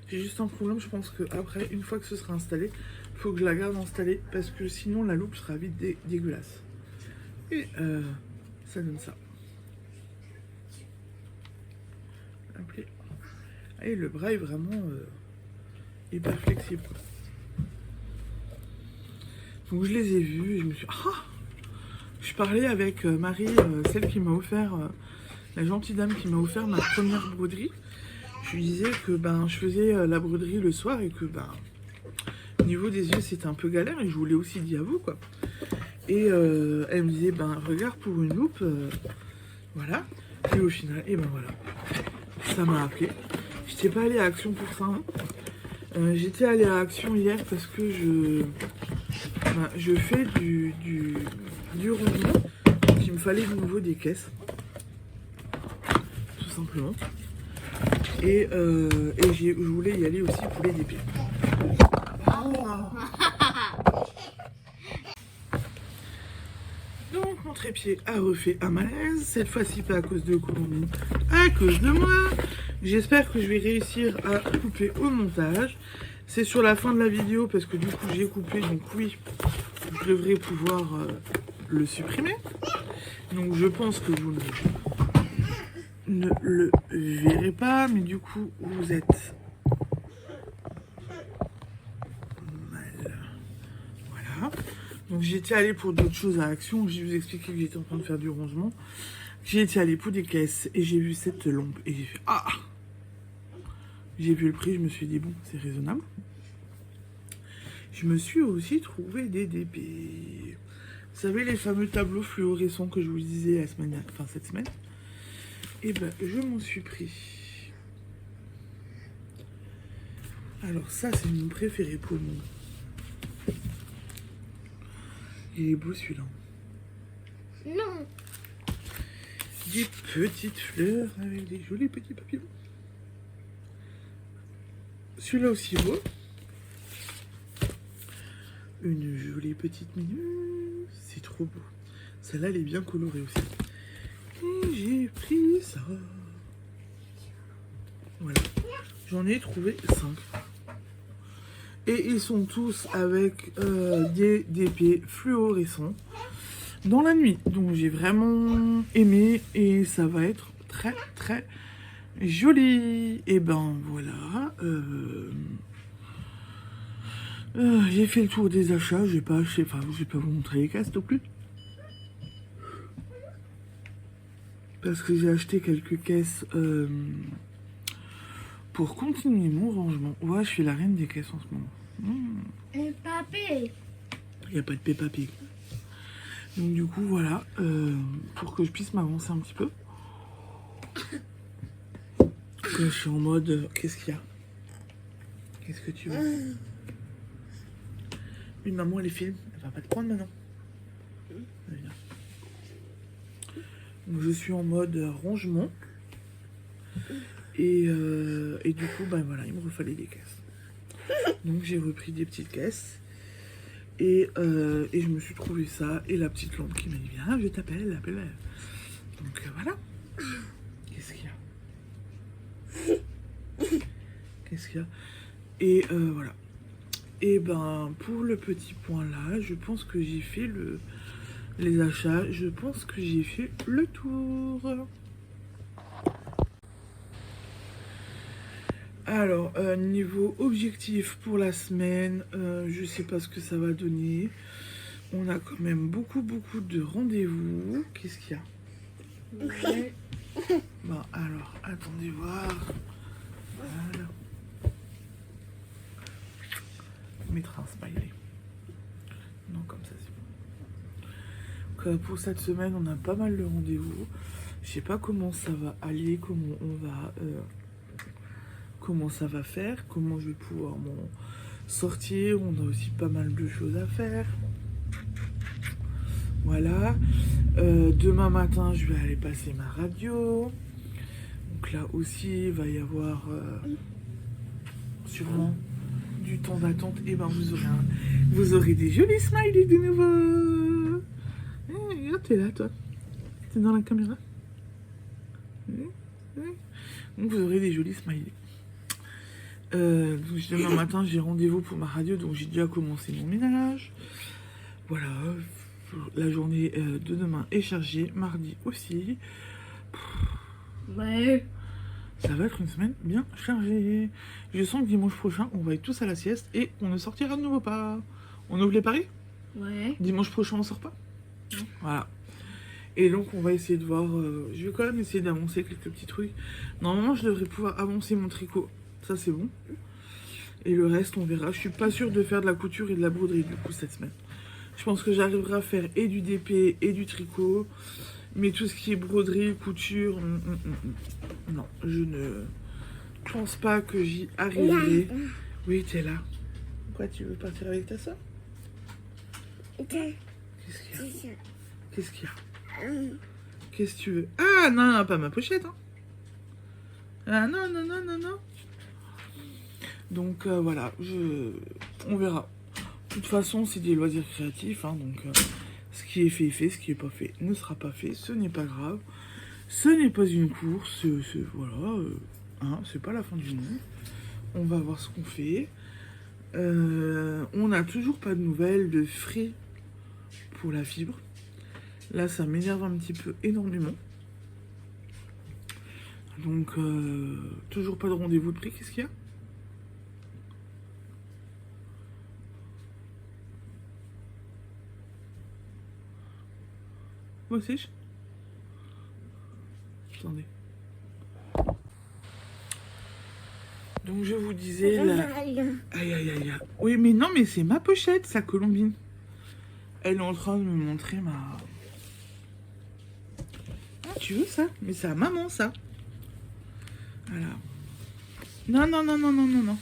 J'ai juste un problème, je pense que après, une fois que ce sera installé, il faut que je la garde installée parce que sinon la loupe sera vite dégueulasse. Et ça donne ça. Appelez. Et le bras est vraiment hyper flexible. Donc je les ai vus et je me suis... Ah, je parlais avec Marie, celle qui m'a offert, la gentille dame qui m'a offert ma première broderie. Je lui disais que ben, je faisais la broderie le soir et que ben, au niveau des yeux c'était un peu galère et je vous l'ai aussi dit à vous quoi. Et elle me disait ben regarde pour une loupe, voilà. Et au final, et ben voilà, ça m'a appelé. J'étais pas allée à Action pour ça. Hein. J'étais allée à Action hier parce que je fais du rangement. Donc il me fallait de nouveau des caisses. Tout simplement. Et je voulais y aller aussi pour les DP. Donc mon trépied a refait un malaise. Cette fois-ci pas à cause de Colombo, à cause de moi. J'espère que je vais réussir à couper au montage. C'est sur la fin de la vidéo parce que du coup j'ai coupé. Donc oui, je devrais pouvoir le supprimer. Donc je pense que vous ne le verrez pas. Mais du coup vous êtes mal. Voilà. Donc j'étais allée pour d'autres choses à Action. Je vous expliqué que j'étais en train de faire du rangement. J'ai été allée pour des caisses et j'ai vu cette lampe et j'ai fait ah. J'ai vu le prix, je me suis dit bon, c'est raisonnable. Je me suis aussi trouvé des DP. Vous savez les fameux tableaux fluorescents que je vous disais la semaine, enfin cette semaine. Et ben je m'en suis pris. Alors ça c'est mon préféré pour le moment. Il est beau celui-là. Non. Des petites fleurs avec des jolis petits papillons. Celui-là aussi beau. Une jolie petite minute. C'est trop beau. Celle-là, elle est bien colorée aussi. Et j'ai pris ça. Voilà. J'en ai trouvé 5. Et ils sont tous avec des DP fluorescents dans la nuit. Donc j'ai vraiment aimé et ça va être très très joli. Et ben voilà. J'ai fait le tour des achats. J'ai pas acheté, enfin je vais pas vous montrer les caisses non plus. Parce que j'ai acheté quelques caisses pour continuer mon rangement. Ouais, je suis la reine des caisses en ce moment. Le papier. Il n'y a pas de papier. Donc du coup, voilà. Pour que je puisse m'avancer un petit peu. Là, je suis en mode... qu'est-ce qu'il y a? Qu'est-ce que tu veux? Une maman, elle filme. Elle va pas te prendre maintenant. Donc je suis en mode rangement. Et du coup, ben voilà, il me refallait des caisses. Donc j'ai repris des petites caisses. Et je me suis trouvé ça. Et la petite lampe qui m'a dit, viens, je t'appelle, appelle. Donc voilà. Qu'est-ce qu'il y a? Qu'est-ce qu'il y a? Et voilà. Et ben pour le petit point là, je pense que j'ai fait les achats. Je pense que j'ai fait le tour. Alors, niveau objectif pour la semaine, je sais pas ce que ça va donner. On a quand même beaucoup de rendez-vous. Qu'est-ce qu'il y a? Ouais. Bon, alors, attendez voir. Voilà. Mettre un smiley. Non, comme ça c'est bon. Donc, pour cette semaine, on a pas mal de rendez-vous. Je sais pas comment ça va aller, comment ça va faire, comment je vais pouvoir m'en sortir. On a aussi pas mal de choses à faire. Voilà. Demain matin, je vais aller passer ma radio. Donc là aussi, il va y avoir sûrement du temps d'attente. Et ben vous aurez des jolis smileys de nouveau. Regarde, t'es là, toi. T'es dans la caméra. Donc vous aurez des jolis smileys. Donc demain matin, j'ai rendez-vous pour ma radio, donc j'ai déjà commencé mon ménage. Voilà. La journée de demain est chargée, mardi aussi. Ouais. Ça va être une semaine bien chargée. Je sens que dimanche prochain, on va être tous à la sieste et on ne sortira de nouveau pas. On ouvre les paris? Ouais. Dimanche prochain, on sort pas? Non. Voilà. Et donc, on va essayer de voir. Je vais quand même essayer d'avancer quelques petits trucs. Normalement, je devrais pouvoir avancer mon tricot. Ça, c'est bon. Et le reste, on verra. Je suis pas sûre de faire de la couture et de la broderie du coup cette semaine. Je pense que j'arriverai à faire et du DP et du tricot. Mais tout ce qui est broderie, couture, non, je ne pense pas que j'y arriverai. Oui, t'es là. Pourquoi tu veux partir avec ta soeur? Qu'est-ce qu'il y a? Qu'est-ce qu'il y a? Qu'est-ce que tu veux? Ah non, non, pas ma pochette. Hein. Ah non, non, non, non, non. Donc voilà, on verra. De toute façon, c'est des loisirs créatifs, hein, donc ce qui est fait est fait, ce qui n'est pas fait ne sera pas fait, ce n'est pas grave. Ce n'est pas une course, voilà, hein, c'est pas la fin du monde. On va voir ce qu'on fait. On n'a toujours pas de nouvelles de Free pour la fibre. Là, ça m'énerve un petit peu énormément. Donc, toujours pas de rendez-vous de prix. Qu'est-ce qu'il y a? Moi aussi. Attendez. Donc, je vous disais... Aïe, aïe, aïe, aïe. Oui, mais non, mais c'est ma pochette, sa Colombine. Elle est en train de me montrer ma... Ah, tu veux ça? Mais c'est à maman, ça. Voilà. Non, non, non, non, non, non, non.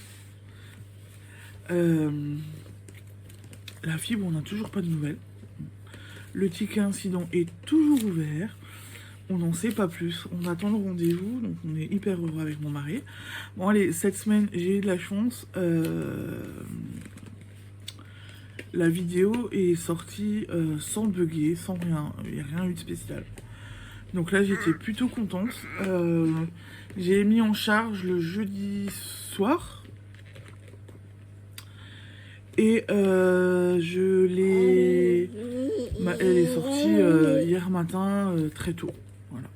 La fibre, on n'a toujours pas de nouvelles. Le ticket incident est toujours ouvert. On n'en sait pas plus. On attend le rendez-vous, donc on est hyper heureux avec mon mari. Bon, allez, cette semaine, j'ai eu de la chance. La vidéo est sortie sans bugger, sans rien. Il n'y a rien eu de spécial. Donc là, j'étais plutôt contente. J'ai mis en charge le jeudi soir. Et je l'ai... elle est sortie hier matin très tôt. Voilà.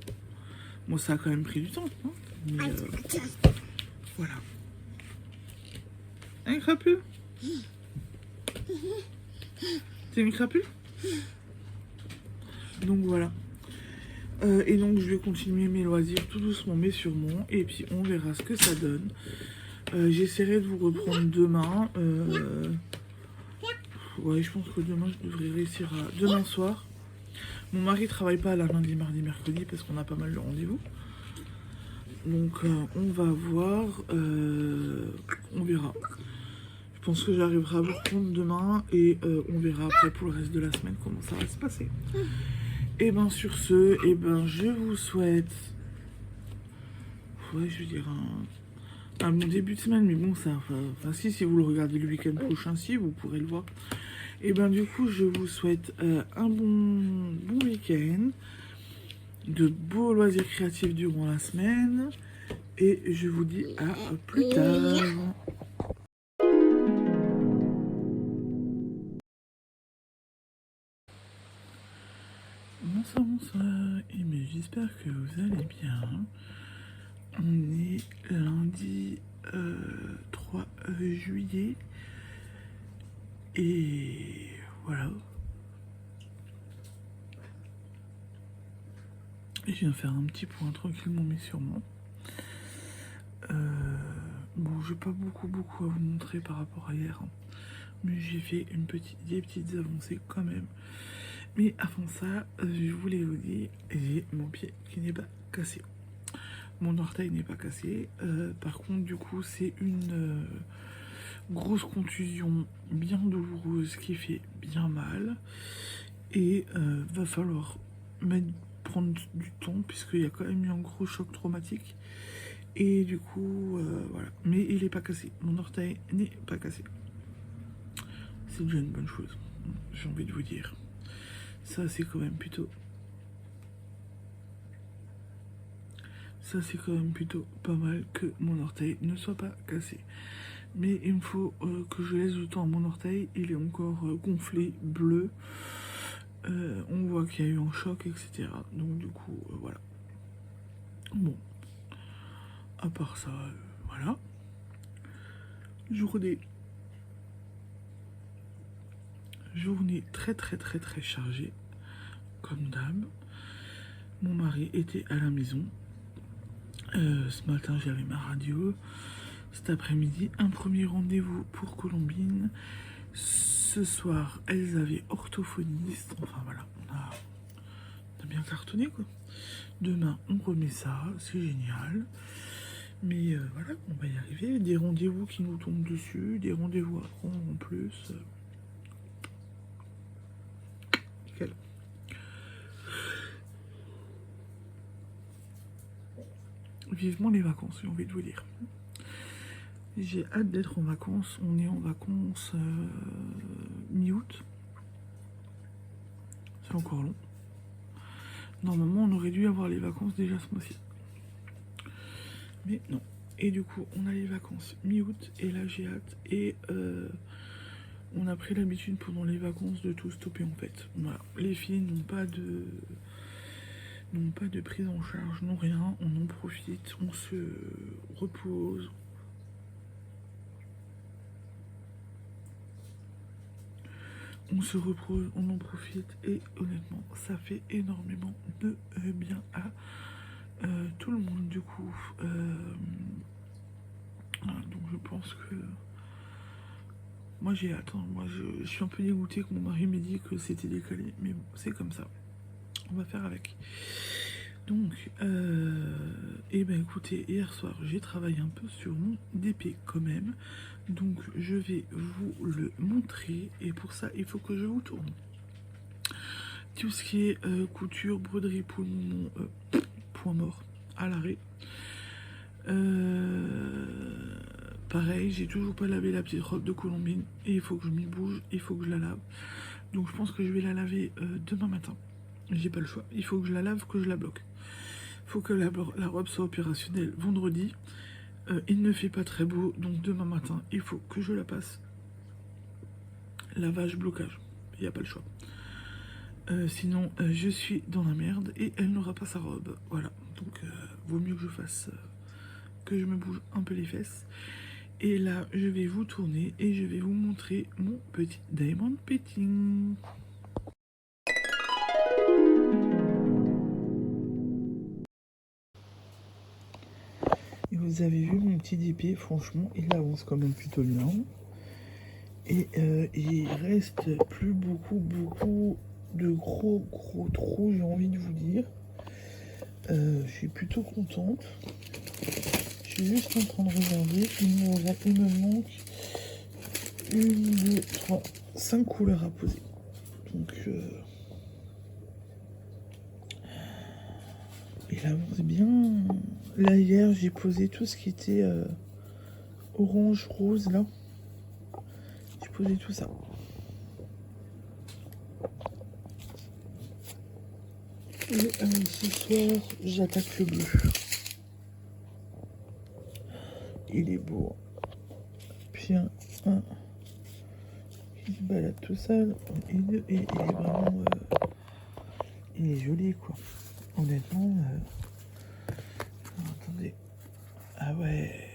Bon, ça a quand même pris du temps. Hein, mais, voilà. Un crapule? C'est une crapule? Donc voilà. Et donc je vais continuer mes loisirs tout doucement mais sûrement. Et puis on verra ce que ça donne. J'essaierai de vous reprendre demain. Ouais, je pense que demain je devrais réussir à... Demain soir. Mon mari travaille pas là lundi, mardi, mercredi parce qu'on a pas mal de rendez-vous. Donc on va voir. On verra. Je pense que j'arriverai à vous reprendre demain. Et on verra après pour le reste de la semaine comment ça va se passer. Et ben sur ce, et ben je vous souhaite... Ouais, je veux dire un bon début de semaine, mais bon, ça, enfin si vous le regardez le week-end prochain, si, vous pourrez le voir. Et ben du coup, je vous souhaite un bon week-end, de beaux loisirs créatifs durant la semaine, et je vous dis à plus tard. Bonsoir, bonsoir, et mais j'espère que vous allez bien. On est lundi 3 juillet et voilà. Et je viens faire un petit point tranquillement mais sûrement. j'ai pas beaucoup à vous montrer par rapport à hier. Hein. Mais j'ai fait des petites avancées quand même. Mais avant ça, je voulais vous dire, j'ai mon pied qui n'est pas cassé. Mon orteil n'est pas cassé. Par contre, du coup, c'est une grosse contusion bien douloureuse qui fait bien mal. Et va falloir prendre du temps puisqu'il y a quand même eu un gros choc traumatique. Et du coup, voilà. Mais il n'est pas cassé. Mon orteil n'est pas cassé. C'est déjà une bonne chose, j'ai envie de vous dire. Ça, c'est quand même plutôt... Ça, c'est quand même plutôt pas mal que mon orteil ne soit pas cassé. Mais il me faut que je laisse du temps à mon orteil. Il est encore gonflé, bleu. On voit qu'il y a eu un choc, etc. Donc du coup, voilà. Bon. À part ça, voilà. Journée très chargée, comme d'hab. Mon mari était à la maison. Ce matin, j'avais ma radio. Cet après-midi, un premier rendez-vous pour Colombine. Ce soir, elles avaient orthophoniste. Enfin voilà, on a bien cartonné quoi. Demain, on remet ça, c'est génial. Mais voilà, on va y arriver. Des rendez-vous qui nous tombent dessus, des rendez-vous à prendre en plus. Nickel. Vivement les vacances, j'ai envie de vous dire. J'ai hâte d'être en vacances. On est en vacances mi-août. C'est encore long. Normalement, on aurait dû avoir les vacances déjà ce mois-ci. Mais non. Et du coup, on a les vacances mi-août. Et là, j'ai hâte. Et on a pris l'habitude pendant les vacances de tout stopper en fait. Voilà. Les filles n'ont pas de prise en charge, non rien. On en profite. On se repose. On se repose, on en profite et honnêtement, ça fait énormément de bien à tout le monde du coup. Voilà, donc je pense que moi j'ai hâte. Hein. Moi je suis un peu dégoûtée que mon mari m'ait dit que c'était décalé, mais bon, c'est comme ça. On va faire avec. Donc, et ben écoutez, hier soir j'ai travaillé un peu sur mon DP quand même. Donc je vais vous le montrer et pour ça il faut que je vous tourne. Tout ce qui est couture, broderie, poumon, point mort, à l'arrêt. Pareil, j'ai toujours pas lavé la petite robe de Colombine et il faut que je m'y bouge, il faut que je la lave. Donc je pense que je vais la laver demain matin. J'ai pas le choix, il faut que je la lave, que je la bloque. Il faut que la robe soit opérationnelle vendredi. Il ne fait pas très beau, donc demain matin, il faut que je la passe. Lavage, blocage, il n'y a pas le choix. Sinon, je suis dans la merde et elle n'aura pas sa robe. Voilà, donc vaut mieux que je fasse, que je me bouge un peu les fesses. Et là, je vais vous tourner et je vais vous montrer mon petit diamond painting. Et vous avez vu mon petit DP, franchement, il avance quand même plutôt bien. Et il reste plus beaucoup de gros trous, j'ai envie de vous dire. Je suis plutôt contente. Je suis juste en train de regarder. Il me manque 1, 2, 3, 5 couleurs à poser. Donc il avance bien. Là hier j'ai posé tout ce qui était orange, rose là. J'ai posé tout ça. Et ce soir j'attaque le bleu. Il est beau. Puis un qui se balade tout seul. Et il est vraiment il est joli quoi. Honnêtement attendez. Ah ouais.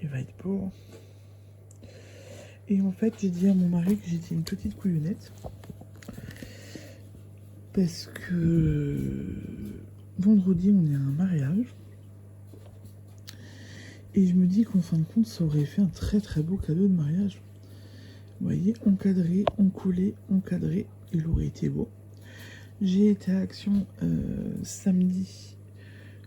Il va être beau. Et en fait j'ai dit à mon mari que j'étais une petite couillonnette. Parce que vendredi on est à un mariage. Et je me dis qu'en fin de compte, ça aurait fait un très très beau cadeau de mariage. Vous voyez, encadré, encollé, encadré, il aurait été beau. J'ai été à Action samedi.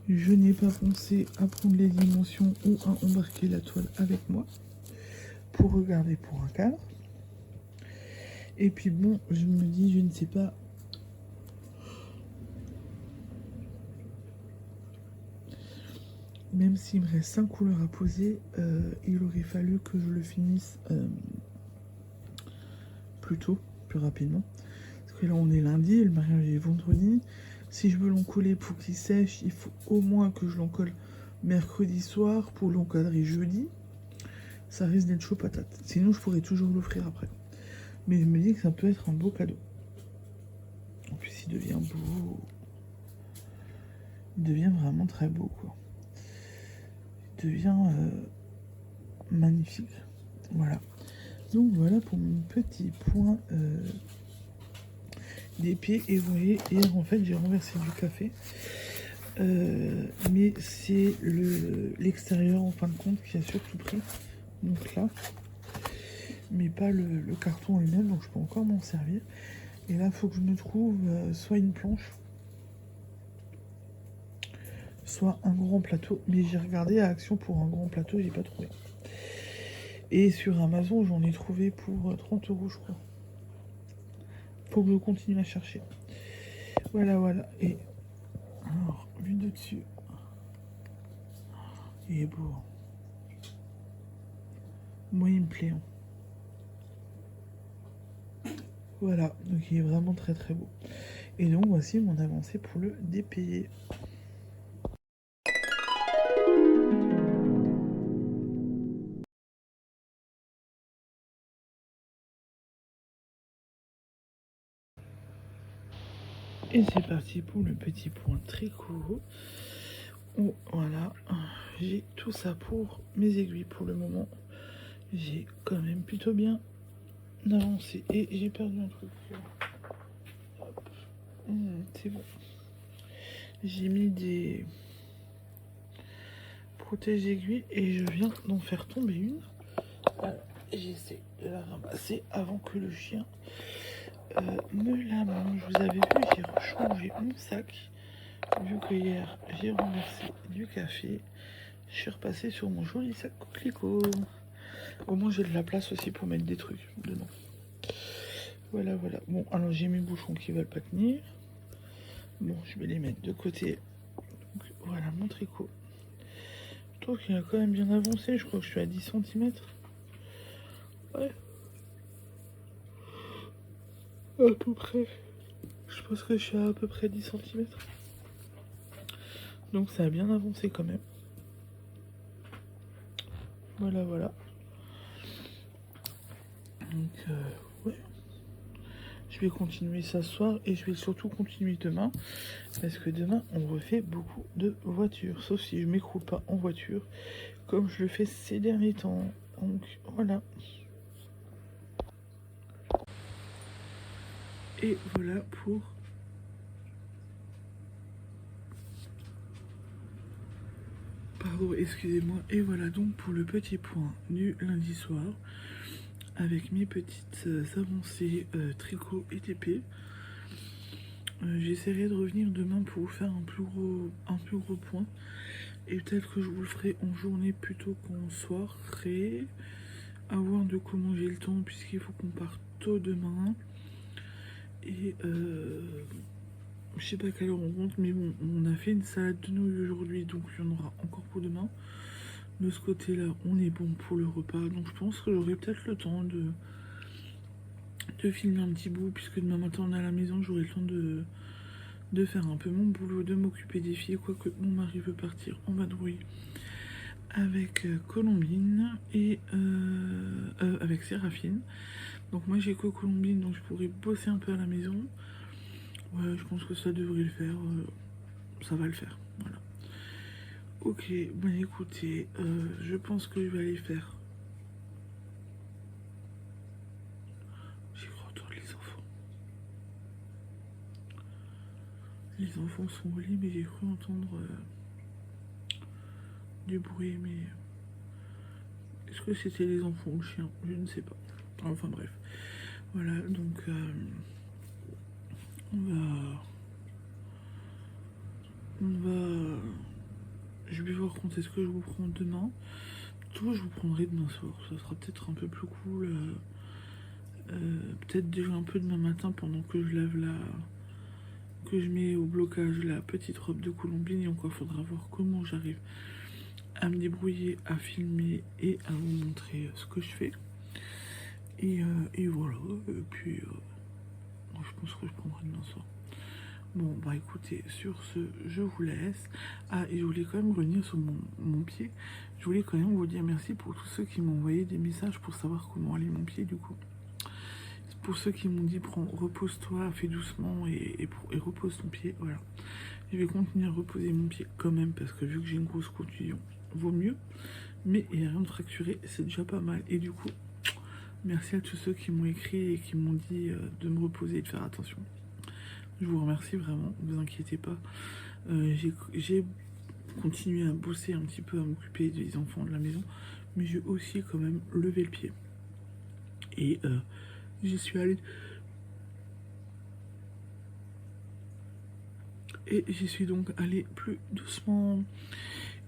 Je n'ai pas pensé à prendre les dimensions ou à embarquer la toile avec moi pour regarder pour un cadre. Et puis bon, je me dis, je ne sais pas. Même s'il me reste 5 couleurs à poser, il aurait fallu que je le finisse plus tôt, plus rapidement. Parce que là, on est lundi, le mariage est vendredi. Si je veux l'encoller pour qu'il sèche, il faut au moins que je l'encolle mercredi soir pour l'encadrer jeudi. Ça risque d'être chaud patate. Sinon, je pourrais toujours l'offrir après. Mais je me dis que ça peut être un beau cadeau. En plus, il devient beau. Il devient vraiment très beau, quoi. Il devient magnifique. Voilà. Donc voilà pour mon petit point des pieds. Et vous voyez, hier en fait j'ai renversé du café. Mais c'est l'extérieur en fin de compte qui a surtout pris. Donc là. Mais pas le carton lui-même. Donc je peux encore m'en servir. Et là il faut que je me trouve soit une planche. Soit un grand plateau. Mais j'ai regardé à Action pour un grand plateau. J'ai pas trouvé. Et sur Amazon j'en ai trouvé pour 30 € je crois. Faut que je continue à chercher. Voilà, voilà. Et alors, vue de dessus. Il est beau. Moi, il me plaît. Hein. Voilà, donc il est vraiment très très beau. Et donc, voici mon avancée pour le dépayer. Et c'est parti pour le petit point tricot. Oh, voilà, j'ai tout ça pour mes aiguilles pour le moment. J'ai quand même plutôt bien avancé. Et j'ai perdu un truc. C'est bon. J'ai mis des protège aiguilles et je viens d'en faire tomber une. Alors, j'essaie de la ramasser avant que le chien me la mange. Vous avez vu, j'ai rechangé mon sac. Vu que hier j'ai renversé du café, je suis repassée sur mon joli sac coquelicot. Au moins j'ai de la place aussi pour mettre des trucs dedans. Voilà, voilà. Bon, alors j'ai mes bouchons qui veulent pas tenir. Bon, je vais les mettre de côté. Donc, voilà mon tricot. Je trouve qu'il a quand même bien avancé. Je crois que je suis à 10 cm. Ouais. À peu près. Je pense que je suis à peu près 10 cm. Donc ça a bien avancé quand même. Voilà, voilà. Donc, ouais. Je vais continuer ça ce soir et je vais surtout continuer demain. Parce que demain, on refait beaucoup de voitures. Sauf si je m'écroule pas en voiture, comme je le fais ces derniers temps. Donc, voilà. Et voilà pour... Pardon, excusez-moi. Et voilà donc pour le petit point du lundi soir. Avec mes petites avancées tricot et TP. J'essaierai de revenir demain pour vous faire un plus gros point. Et peut-être que je vous le ferai en journée plutôt qu'en soirée. À voir de comment j'ai le temps puisqu'il faut qu'on parte tôt demain. Et je sais pas à quelle heure on rentre, mais bon, on a fait une salade de nouilles aujourd'hui, donc il y en aura encore pour demain. De ce côté-là, on est bon pour le repas, donc je pense que j'aurai peut-être le temps de filmer un petit bout, puisque demain matin on est à la maison, j'aurai le temps de faire un peu mon boulot, de m'occuper des filles, quoique mon mari veut partir en vadrouille avec Colombine et avec Séraphine. Donc moi j'ai que Colombine, donc je pourrais bosser un peu à la maison. Ouais, je pense que ça devrait le faire. Ça va le faire, voilà. Ok, bon écoutez, je pense que je vais aller faire. J'ai cru entendre les enfants. Les enfants sont au lit, mais j'ai cru entendre du bruit, mais Est-ce que c'était les enfants ou le chien? Je ne sais pas. Enfin bref. Voilà, donc je vais voir quand est-ce que je vous prends demain. Toi, je vous prendrai demain soir. Ça sera peut-être un peu plus cool. Peut-être déjà un peu demain matin pendant que je lave que je mets au blocage la petite robe de Colombine. Et encore, faudra voir comment j'arrive à me débrouiller, à filmer et à vous montrer ce que je fais. Et voilà. Et puis, je pense que je prendrai demain soir. Bon, bah écoutez, sur ce, je vous laisse. Ah, et je voulais quand même revenir sur mon pied. Je voulais quand même vous dire merci pour tous ceux qui m'ont envoyé des messages pour savoir comment allait mon pied, du coup. Pour ceux qui m'ont dit, repose-toi, fais doucement et repose ton pied, voilà. Je vais continuer à reposer mon pied quand même, parce que vu que j'ai une grosse contusion, vaut mieux. Mais il n'y a rien de fracturé, c'est déjà pas mal. Et du coup, merci à tous ceux qui m'ont écrit et qui m'ont dit de me reposer et de faire attention. Je vous remercie vraiment, ne vous inquiétez pas. J'ai continué à bosser un petit peu, à m'occuper des enfants de la maison, mais j'ai aussi quand même levé le pied. Et j'y suis allée. Et j'y suis donc allée plus doucement.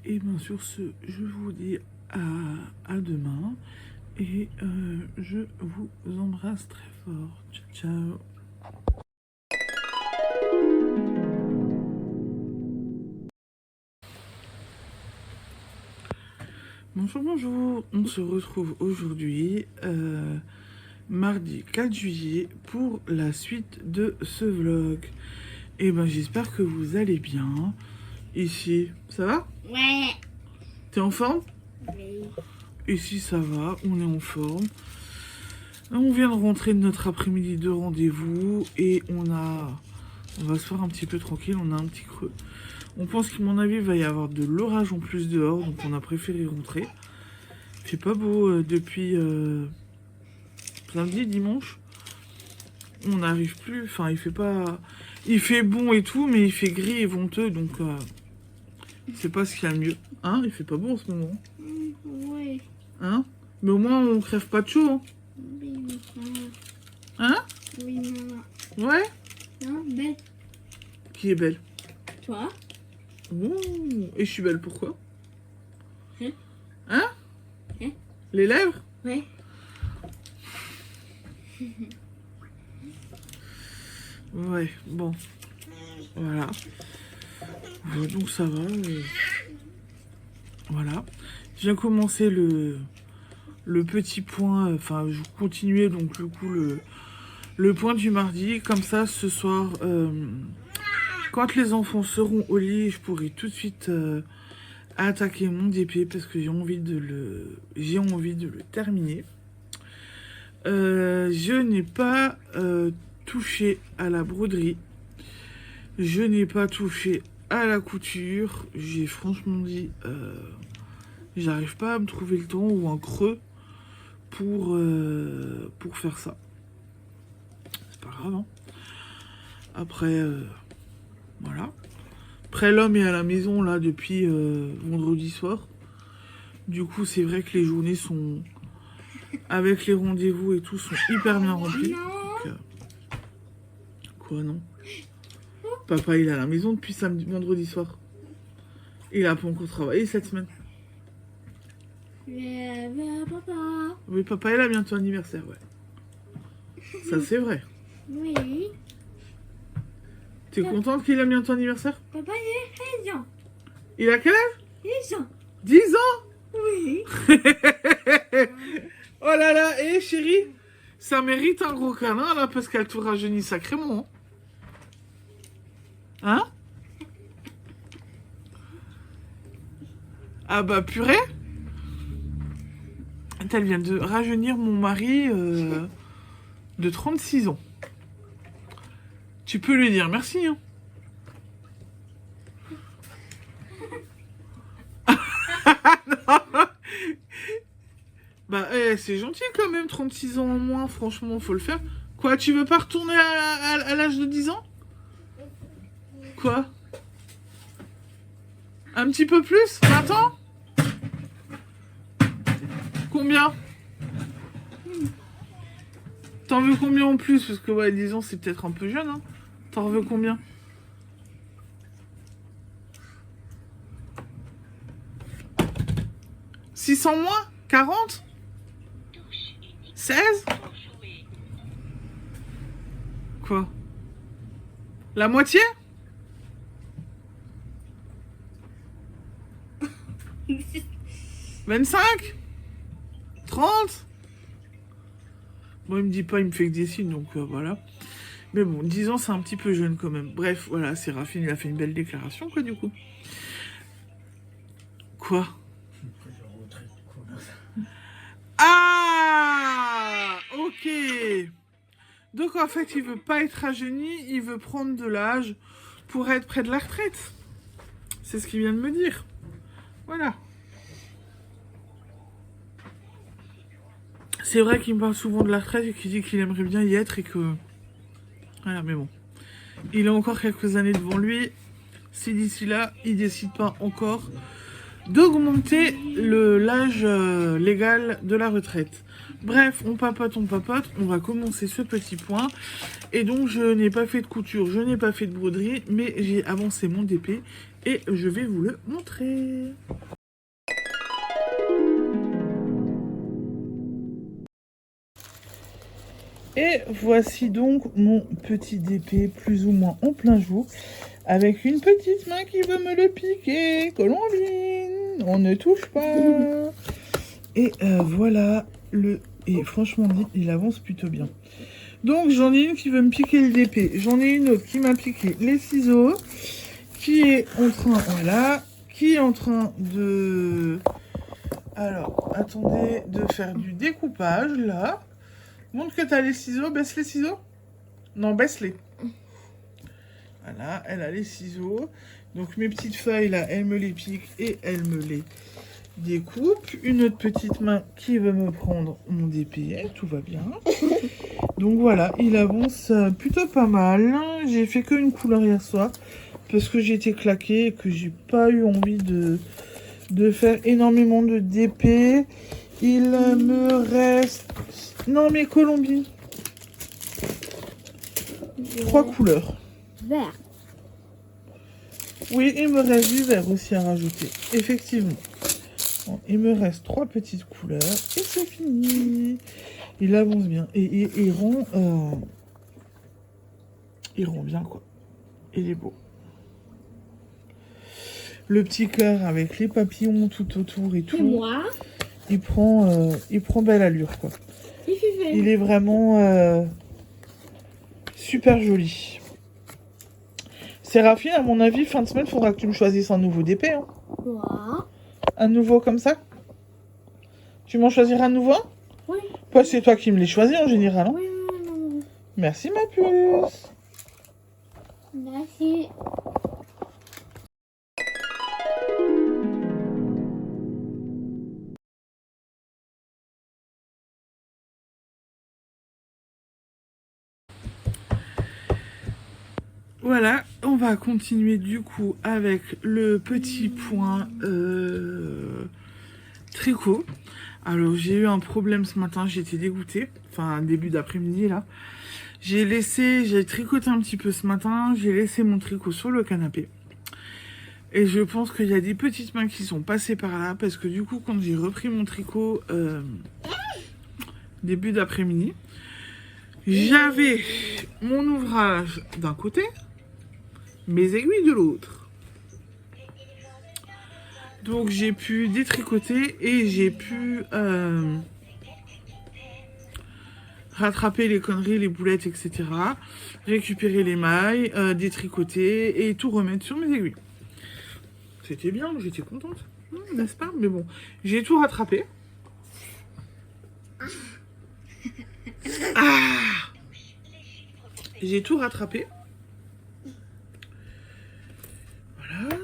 Et bien sur ce, je vous dis à demain. Et je vous embrasse très fort. Ciao, ciao. Bonjour, bonjour. On se retrouve aujourd'hui, mardi 4 juillet, pour la suite de ce vlog. Et ben j'espère que vous allez bien. Ici, ça va? Ouais. T'es en forme? Oui. Ici, ça va, on est en forme. On vient de rentrer de notre après-midi de rendez-vous et on va se faire un petit peu tranquille, on a un petit creux. On pense qu'à mon avis, il va y avoir de l'orage en plus dehors, donc on a préféré rentrer. Il fait pas beau depuis samedi, dimanche. On n'arrive plus, enfin il fait pas... Il fait bon et tout, mais il fait gris et venteux, donc c'est pas ce qu'il y a de mieux. Hein, il fait pas bon en ce moment. Oui. Hein? Mais au moins on crève pas de chaud. Hein? Oui, maman. Hein? Oui, maman. Ouais? Non, belle. Qui est belle? Toi? Ouh, et je suis belle pourquoi? Hein? Hein? Hein? Les lèvres? Ouais. Ouais, bon. Voilà. Donc ça va. Voilà. Je viens commencer le petit point. Enfin, je continuais donc du coup le point du mardi. Comme ça, ce soir, quand les enfants seront au lit, je pourrai tout de suite attaquer mon DP parce que j'ai envie de le terminer. Je n'ai pas touché à la broderie. Je n'ai pas touché à la couture. J'ai franchement dit, j'arrive pas à me trouver le temps ou un creux pour faire ça. C'est pas grave, hein. Après, voilà. Après, l'homme est à la maison là depuis vendredi soir. Du coup, c'est vrai que les journées sont, avec les rendez-vous et tout, sont hyper bien remplies. Donc, quoi, non? Papa, il est à la maison depuis vendredi soir. Il a pas encore travaillé cette semaine. Papa. Oui, papa, il a bientôt anniversaire, ouais. Ça, c'est vrai. Oui. T'es contente qu'il a bientôt anniversaire? Papa, il est 10 ans. Il a quel âge? 10 ans. 10 ans? Oui. Oh là là, et chérie, ça mérite un gros câlin là parce qu'elle te rajeunit sacrément. Hein? Ah bah purée. Elle vient de rajeunir mon mari de 36 ans. Tu peux lui dire merci, hein. Bah, c'est gentil quand même, 36 ans en moins, franchement, faut le faire. Quoi, tu veux pas retourner à l'âge de 10 ans? Quoi? Un petit peu plus? 20 ans? Combien? T'en veux combien en plus? Parce que ouais, 10 ans, c'est peut-être un peu jeune. Hein. T'en veux combien? « 600 moins? 40? 16? Quoi? La moitié? 25? 30? Bon, il me dit pas, il me fait que des signes, donc voilà. Mais bon, 10 ans, c'est un petit peu jeune quand même. Bref, voilà, Séraphine, il a fait une belle déclaration, quoi, du coup. Quoi? Ah! Ok. Donc, en fait, il veut pas être rajeuni, il veut prendre de l'âge pour être près de la retraite. C'est ce qu'il vient de me dire. Voilà. C'est vrai qu'il me parle souvent de la retraite et qu'il dit qu'il aimerait bien y être et que... Voilà, mais bon. Il a encore quelques années devant lui. Si d'ici là, il décide pas encore d'augmenter l'âge légal de la retraite. Bref, on papote, on va commencer ce petit point. Et donc, je n'ai pas fait de couture, je n'ai pas fait de broderie, mais j'ai avancé mon DP et je vais vous le montrer. Et voici donc mon petit DP plus ou moins en plein jour, avec une petite main qui veut me le piquer. Colombine, on ne touche pas. Et voilà, et franchement dit, il avance plutôt bien. Donc j'en ai une qui veut me piquer le DP, j'en ai une autre qui m'a piqué les ciseaux, qui est en train, voilà, qui est en train de... Alors, attendez, de faire du découpage, là. Montre que tu as les ciseaux, baisse les ciseaux. Non, baisse-les. Voilà, elle a les ciseaux. Donc mes petites feuilles, là, elle me les pique et elle me les découpe. Une autre petite main qui veut me prendre mon DP, tout va bien. Donc voilà, il avance plutôt pas mal. J'ai fait qu'une couleur hier soir parce que j'étais claquée et que j'ai pas eu envie de faire énormément de DP. Il me reste... Non mais Colombie. 3 couleurs. Vert. Oui, il me reste du vert aussi à rajouter. Effectivement. Bon, il me reste 3 petites couleurs et c'est fini. Il avance bien. Et il rend... il rend bien quoi. Il est beau. Le petit cœur avec les papillons tout autour et tout. Moi. Il prend belle allure quoi. Il est vraiment super joli. Séraphine, à mon avis, fin de semaine, faudra que tu me choisisses un nouveau DP. Hein. Quoi? Un nouveau comme ça? Tu m'en choisiras un nouveau? Oui. Bah, c'est toi qui me les choisis en général. Hein. Oui, non. Merci ma puce. Merci. Voilà, on va continuer du coup avec le petit point tricot. Alors j'ai eu un problème ce matin, j'étais dégoûtée, enfin début d'après-midi là. J'ai tricoté un petit peu ce matin, j'ai laissé mon tricot sur le canapé. Et je pense qu'il y a des petites mains qui sont passées par là, parce que du coup quand j'ai repris mon tricot début d'après-midi, j'avais mon ouvrage d'un côté, mes aiguilles de l'autre. Donc j'ai pu détricoter et j'ai pu rattraper les conneries, les boulettes, etc. Récupérer les mailles, détricoter et tout remettre sur mes aiguilles. C'était bien, j'étais contente, n'est-ce pas? Mais bon, j'ai tout rattrapé. Ah, j'ai tout rattrapé. Voilà.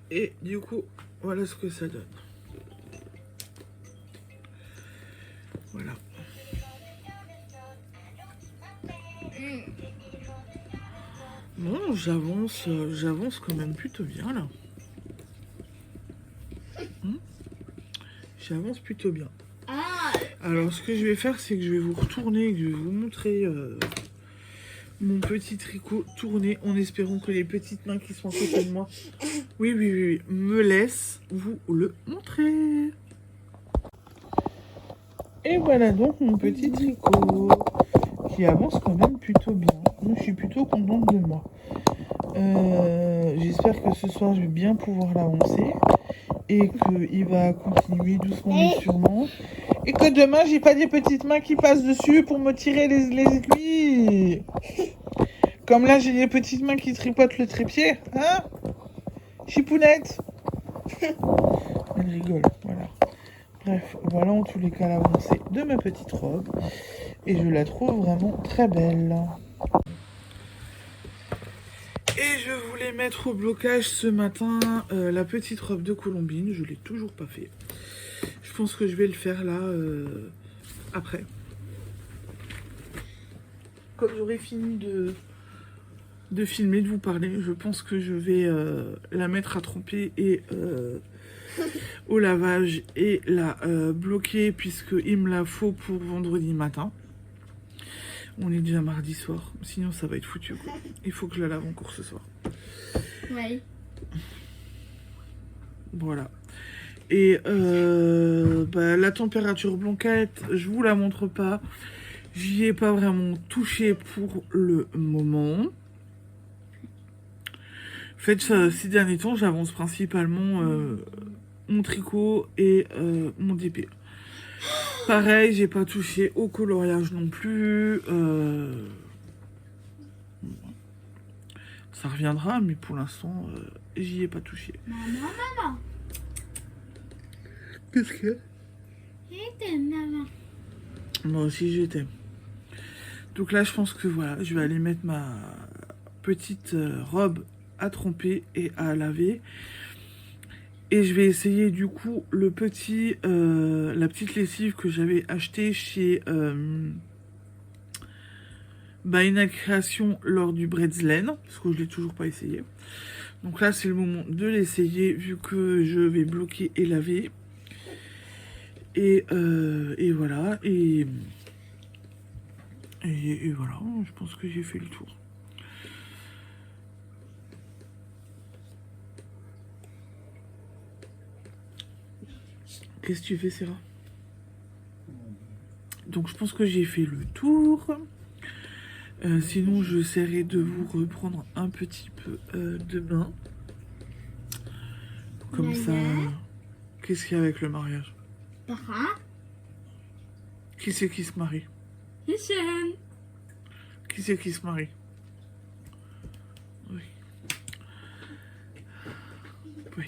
Et du coup, voilà ce que ça donne. Voilà. Bon, j'avance quand même plutôt bien là. J'avance plutôt bien. Ah, Alors, ce que je vais faire, c'est que je vais vous retourner et que je vais vous montrer mon petit tricot tourné en espérant que les petites mains qui sont à côté de moi, oui, me laissent vous le montrer. Et voilà donc mon petit tricot qui avance quand même plutôt bien. Donc, je suis plutôt contente de moi. J'espère que ce soir, je vais bien pouvoir l'avancer et qu'il va continuer doucement mais sûrement. Et que demain, j'ai pas des petites mains qui passent dessus pour me tirer les aiguilles. Comme là, j'ai des petites mains qui tripotent le trépied. Hein? Chipounette. Elle rigole, voilà. Bref, voilà en tous les cas l'avancée de ma petite robe. Et je la trouve vraiment très belle. Et je voulais mettre au blocage ce matin la petite robe de Colombine. Je ne l'ai toujours pas fait. Je pense que je vais le faire là après. Comme j'aurai fini de filmer, de vous parler, je pense que je vais la mettre à tremper et au lavage et la bloquer puisqu'il me la faut pour vendredi matin. On est déjà mardi soir, sinon ça va être foutu quoi. Il faut que je la lave encore ce soir. ouais. Voilà. Et la température blanquette, je vous la montre pas. J'y ai pas vraiment touché pour le moment. En fait, ces derniers temps, j'avance principalement mon tricot et mon DP. Pareil, j'ai pas touché au coloriage non plus. Ça reviendra, mais pour l'instant, j'y ai pas touché. Maman. Qu'est-ce que C'était maman. Moi aussi, j'étais. Donc là, je pense que voilà, je vais aller mettre ma petite robe à tremper et à laver. Et je vais essayer du coup la petite lessive que j'avais achetée chez Baina Création lors du Bretzlen, parce que je l'ai toujours pas essayé. Donc là, c'est le moment de l'essayer vu que je vais bloquer et laver. Et voilà. Et voilà, je pense que j'ai fait le tour. Qu'est-ce que tu fais, Sarah? Donc je pense que j'ai fait le tour. Sinon, j'essaierai de vous reprendre un petit peu demain. Comme ça. Qu'est-ce qu'il y a avec le mariage? Papa. Qui c'est qui se marie? Hichem. Qui c'est qui se marie? Oui. Oui.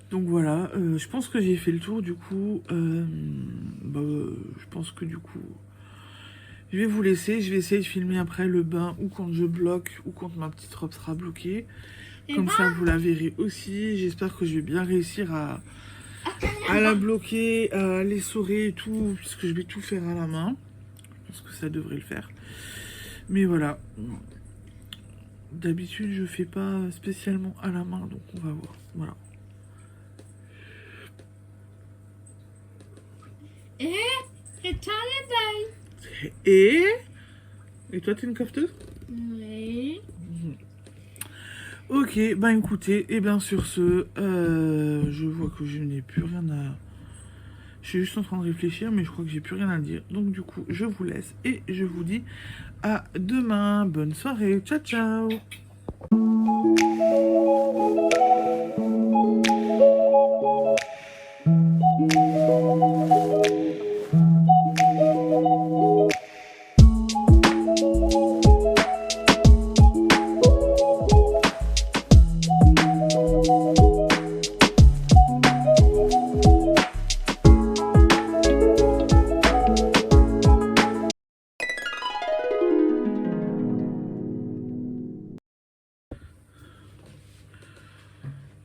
Donc voilà, je pense que j'ai fait le tour du coup. Je pense que du coup, je vais vous laisser. Je vais essayer de filmer après le bain ou quand je bloque ou quand ma petite robe sera bloquée. Comme ça, vous la verrez aussi. J'espère que je vais bien réussir à la bloquer, à l'essorer et tout, puisque je vais tout faire à la main. Je pense que ça devrait le faire. Mais voilà. D'habitude, je fais pas spécialement à la main, donc on va voir. Voilà. Et toi les bails. Et toi, t'es une cafeteuse? Oui. Ok, ben écoutez, et bien sur ce, je vois que je n'ai plus rien à... Je suis juste en train de réfléchir, mais je crois que j'ai plus rien à dire. Donc du coup, je vous laisse et je vous dis à demain. Bonne soirée, ciao ciao.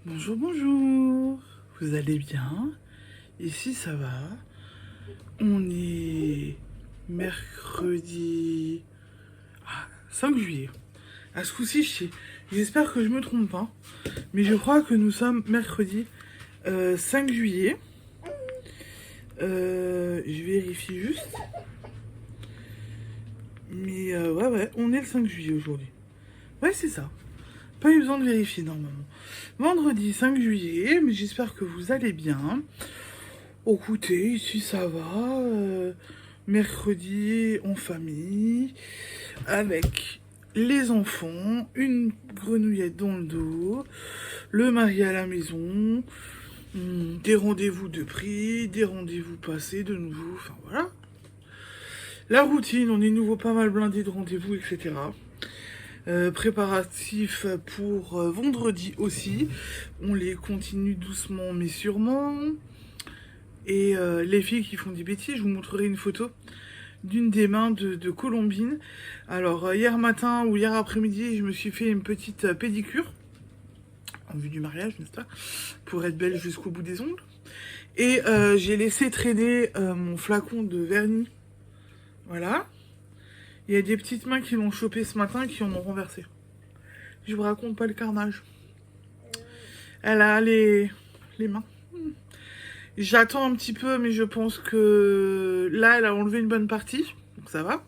Bonjour, bonjour. Vous allez bien? Ici, ça va. On est mercredi 5 juillet. À ce coup-ci, j'espère que je me trompe pas. Mais je crois que nous sommes mercredi 5 juillet. Je vérifie juste. Mais ouais, on est le 5 juillet aujourd'hui. Ouais, c'est ça. Pas eu besoin de vérifier normalement. Vendredi 5 juillet, mais j'espère que vous allez bien. Écoutez, ici ça va. Mercredi en famille, avec les enfants, une grenouillette dans le dos, le mari à la maison, des rendez-vous de prix, des rendez-vous passés de nouveau, enfin voilà. La routine, on est nouveau pas mal blindé de rendez-vous, etc. Préparatifs pour vendredi aussi. On les continue doucement mais sûrement. Et les filles qui font des bêtises, je vous montrerai une photo d'une des mains de Colombine. Alors hier matin ou hier après-midi, je me suis fait une petite pédicure en vue du mariage, n'est-ce pas, pour être belle jusqu'au bout des ongles. Et j'ai laissé traîner mon flacon de vernis. Voilà. Il y a des petites mains qui l'ont chopé ce matin et qui en ont renversé. Je vous raconte pas le carnage. Elle a les mains. J'attends un petit peu, mais je pense que là, elle a enlevé une bonne partie. Donc ça va.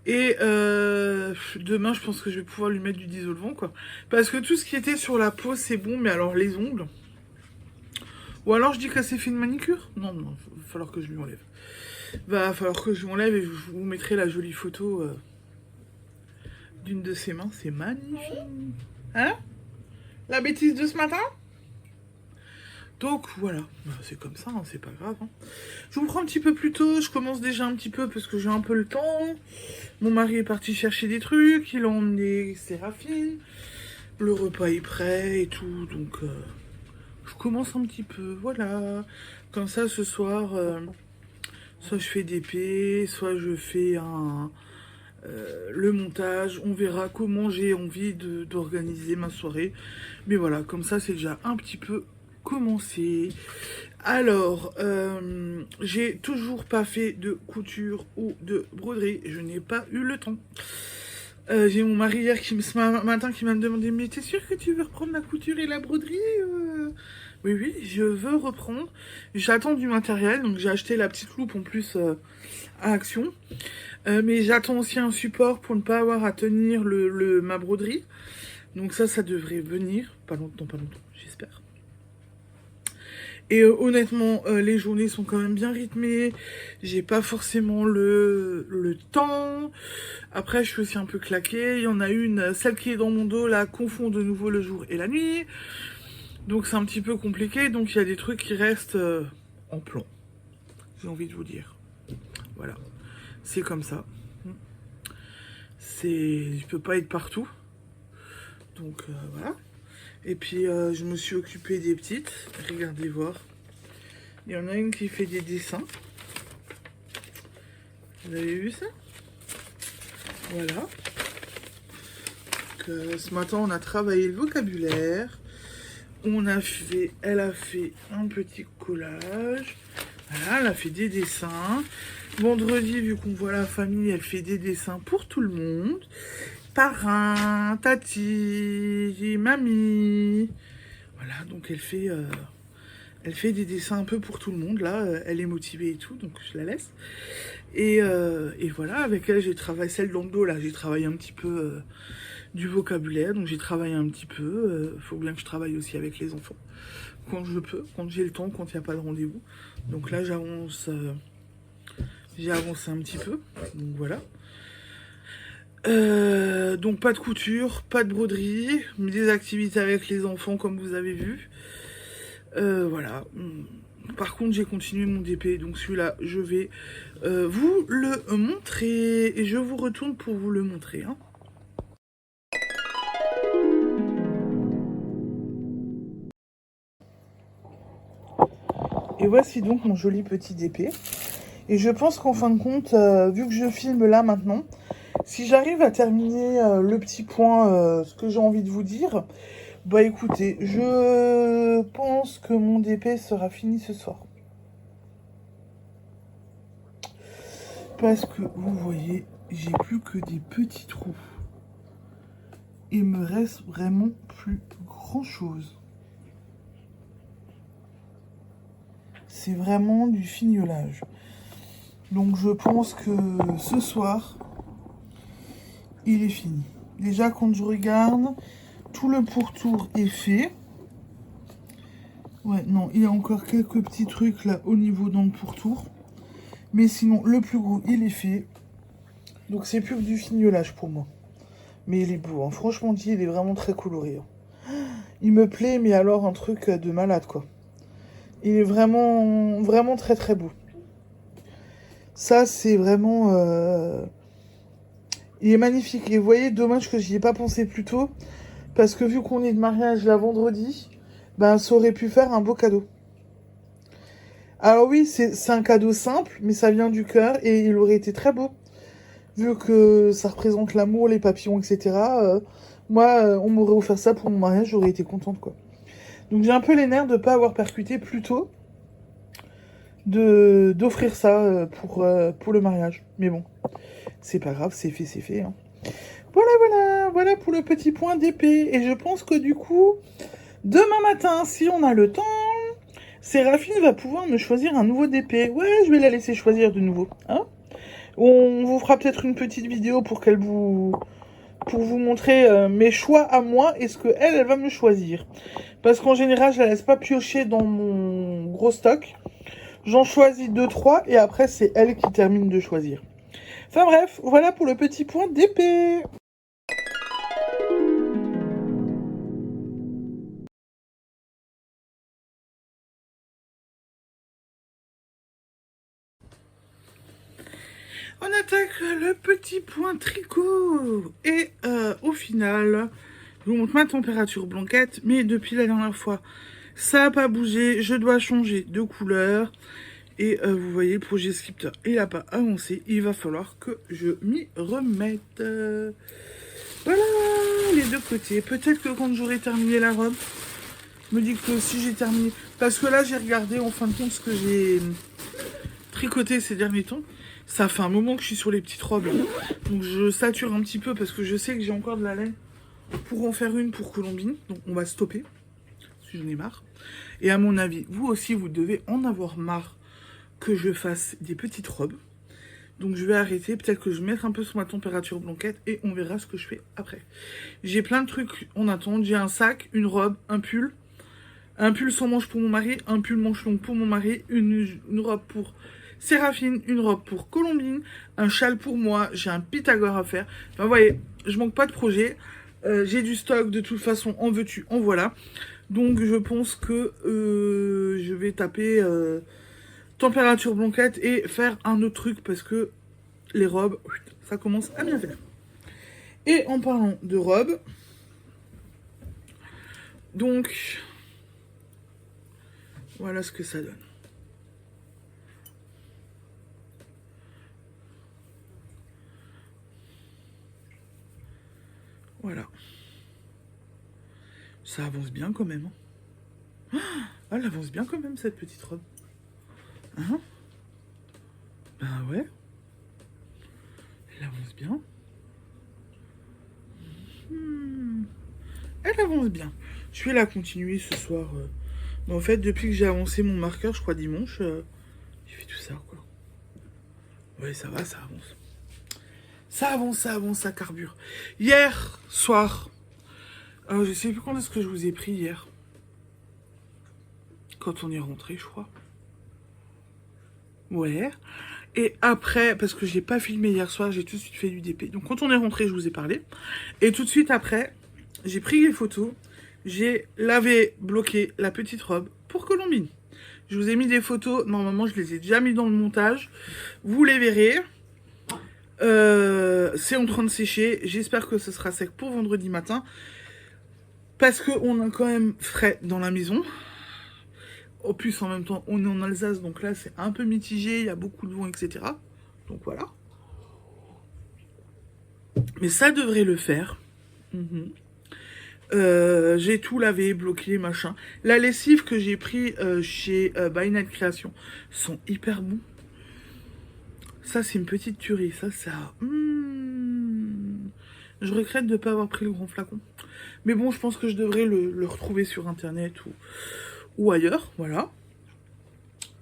Et demain, je pense que je vais pouvoir lui mettre du dissolvant, quoi. Parce que tout ce qui était sur la peau, c'est bon. Mais alors, les ongles... Ou alors, je dis qu'elle s'est fait une manicure. Non, il va falloir que je lui enlève. Va falloir que je lui enlève et je vous mettrai la jolie photo d'une de ses mains. C'est magnifique. Hein? La bêtise de ce matin? Donc voilà, c'est comme ça, hein, c'est pas grave. Hein. Je vous prends un petit peu plus tôt, je commence déjà un petit peu parce que j'ai un peu le temps. Mon mari est parti chercher des trucs, il a emmené Séraphine. Le repas est prêt et tout, donc je commence un petit peu, voilà. Comme ça, ce soir, soit je fais des P, soit je fais le montage. On verra comment j'ai envie d'organiser ma soirée. Mais voilà, comme ça, c'est déjà un petit peu commencer. Alors, j'ai toujours pas fait de couture ou de broderie. Je n'ai pas eu le temps. J'ai mon mari hier ce matin qui m'a demandé: mais t'es sûr que tu veux reprendre la couture et la broderie? Oui, je veux reprendre. J'attends du matériel, donc j'ai acheté la petite loupe en plus à Action. Mais j'attends aussi un support pour ne pas avoir à tenir ma broderie. Donc ça devrait venir. Pas longtemps, j'espère. Et honnêtement, les journées sont quand même bien rythmées. J'ai pas forcément le temps. Après, je suis aussi un peu claquée. Il y en a une, celle qui est dans mon dos, là, confond de nouveau le jour et la nuit. Donc c'est un petit peu compliqué. Donc il y a des trucs qui restent en plan. J'ai envie de vous dire. Voilà. C'est comme ça. Je peux pas être partout. Donc voilà. Et puis je me suis occupée des petites. Regardez voir. Il y en a une qui fait des dessins. Vous avez vu ça? Voilà. Donc, ce matin on a travaillé le vocabulaire. Elle a fait un petit collage. Voilà, elle a fait des dessins. Vendredi, vu qu'on voit la famille, elle fait des dessins pour tout le monde. Parrain, tati, mamie. Voilà, donc elle fait des dessins un peu pour tout le monde. Là, elle est motivée et tout, donc je la laisse. Et voilà, avec elle, j'ai travaillé celle dans le dos. Là, j'ai travaillé un petit peu du vocabulaire. Donc j'ai travaillé un petit peu. Faut bien que je travaille aussi avec les enfants. Quand je peux, quand j'ai le temps, quand il n'y a pas de rendez-vous. Donc là, j'avance un petit peu. Donc voilà. Donc pas de couture, pas de broderie, mais des activités avec les enfants comme vous avez vu. Voilà. Par contre, j'ai continué mon DP, donc celui-là, je vais vous le montrer. Et je vous retourne pour vous le montrer. Hein. Et voici donc mon joli petit DP. Et je pense qu'en fin de compte, vu que je filme là maintenant, si j'arrive à terminer le petit point, ce que j'ai envie de vous dire, bah écoutez, je pense que mon DP sera fini ce soir. Parce que vous voyez, j'ai plus que des petits trous. Il me reste vraiment plus grand chose. c'est vraiment du fignolage. Donc je pense que ce soir, il est fini. Déjà, quand je regarde, tout le pourtour est fait. Ouais, non, il y a encore quelques petits trucs là au niveau dans le pourtour. Mais sinon, le plus gros, il est fait. Donc c'est plus que du fignolage pour moi. Mais il est beau, hein. Franchement dit, il est vraiment très coloré. Hein. Il me plaît, mais alors un truc de malade, quoi. Il est vraiment, vraiment très très beau. Ça, c'est vraiment... Il est magnifique. Et vous voyez, dommage que j'y ai pas pensé plus tôt. Parce que vu qu'on est de mariage là vendredi, ben ça aurait pu faire un beau cadeau. Alors oui, c'est un cadeau simple, mais ça vient du cœur et il aurait été très beau. Vu que ça représente l'amour, les papillons, etc. Moi, on m'aurait offert ça pour mon mariage, j'aurais été contente, quoi. Donc j'ai un peu les nerfs de pas avoir percuté plus tôt d'offrir ça pour le mariage. Mais bon, c'est pas grave, c'est fait, hein. Voilà pour le petit point d'épée. Et je pense que du coup, demain matin, si on a le temps, Séraphine va pouvoir me choisir un nouveau DP. Ouais, je vais la laisser choisir de nouveau, hein. On vous fera peut-être une petite vidéo pour vous montrer mes choix à moi et ce que elle va me choisir. Parce qu'en général, je la laisse pas piocher dans mon gros stock. J'en choisis 2-3 et après c'est elle qui termine de choisir. Enfin bref, voilà pour le petit point d'épée. On attaque le petit point tricot. Et au final, je vous montre ma température blanquette. Mais depuis la dernière fois, ça n'a pas bougé. Je dois changer de couleur. Et vous voyez, le projet scripter, il n'a pas avancé. Il va falloir que je m'y remette. Voilà, les deux côtés. Peut-être que quand j'aurai terminé la robe, je me dis que si j'ai terminé... Parce que là, j'ai regardé en fin de compte ce que j'ai tricoté ces derniers temps. Ça fait un moment que je suis sur les petites robes. Donc je sature un petit peu parce que je sais que j'ai encore de la laine pour en faire une pour Colombine. Donc on va stopper. Parce que j'en ai marre. Et à mon avis, vous aussi, vous devez en avoir marre que je fasse des petites robes. Donc je vais arrêter. Peut-être que je vais mettre un peu sur ma température blanquette et on verra ce que je fais après. J'ai plein de trucs en attente. J'ai un sac, une robe, un pull. Un pull sans manche pour mon mari. Un pull manche longue pour mon mari. Une robe pour... Séraphine, une robe pour Colombine, un châle pour moi, j'ai un Pythagore à faire. Enfin, vous voyez, je manque pas de projet. J'ai du stock, de toute façon, en veux-tu, en voilà. Donc, je pense que je vais taper température blanquette et faire un autre truc parce que les robes, ça commence à bien faire. Et en parlant de robes, donc, voilà ce que ça donne. Voilà. Ça avance bien quand même. Hein. Ah, elle avance bien quand même, cette petite robe. Hein? Ben ouais. Elle avance bien. Elle avance bien. Je vais la continuer ce soir. Mais en fait, depuis que j'ai avancé mon marqueur, je crois dimanche, j'ai fait tout ça, quoi. Ouais, ça va, ça avance. Ça avance, ça carbure. Hier soir, je sais plus quand est-ce que je vous ai pris hier. Quand on est rentré, je crois. Ouais. Et après, parce que j'ai pas filmé hier soir, j'ai tout de suite fait du DP. Donc quand on est rentré, je vous ai parlé. Et tout de suite après, j'ai pris les photos. J'ai lavé, bloqué la petite robe pour Colombine. Je vous ai mis des photos. Normalement, je les ai déjà mis dans le montage. Vous les verrez. C'est en train de sécher. J'espère que ce sera sec pour vendredi matin. Parce qu'on a quand même frais dans la maison. Au plus, en même temps, on est en Alsace. Donc là, c'est un peu mitigé. Il y a beaucoup de vent, etc. Donc voilà. Mais ça devrait le faire. J'ai tout lavé, bloqué, machin. La lessive que j'ai pris chez By Night Création sont hyper bons. Ça, c'est une petite tuerie. Ça. Je regrette de ne pas avoir pris le grand flacon. Mais bon, je pense que je devrais le retrouver sur Internet ou ailleurs. Voilà.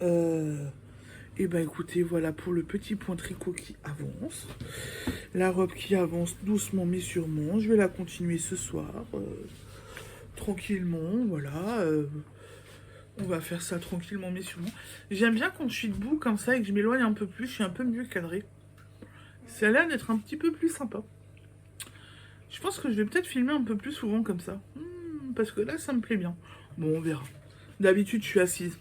Et ben écoutez, voilà pour le petit point tricot qui avance. La robe qui avance doucement mais sûrement. Je vais la continuer ce soir. Tranquillement, voilà. On va faire ça tranquillement mais sûrement. J'aime bien quand je suis debout comme ça et que je m'éloigne un peu plus. Je suis un peu mieux cadrée. Ça a l'air d'être un petit peu plus sympa. Je pense que je vais peut-être filmer un peu plus souvent comme ça. Parce que là, ça me plaît bien. Bon, on verra. D'habitude, je suis assise.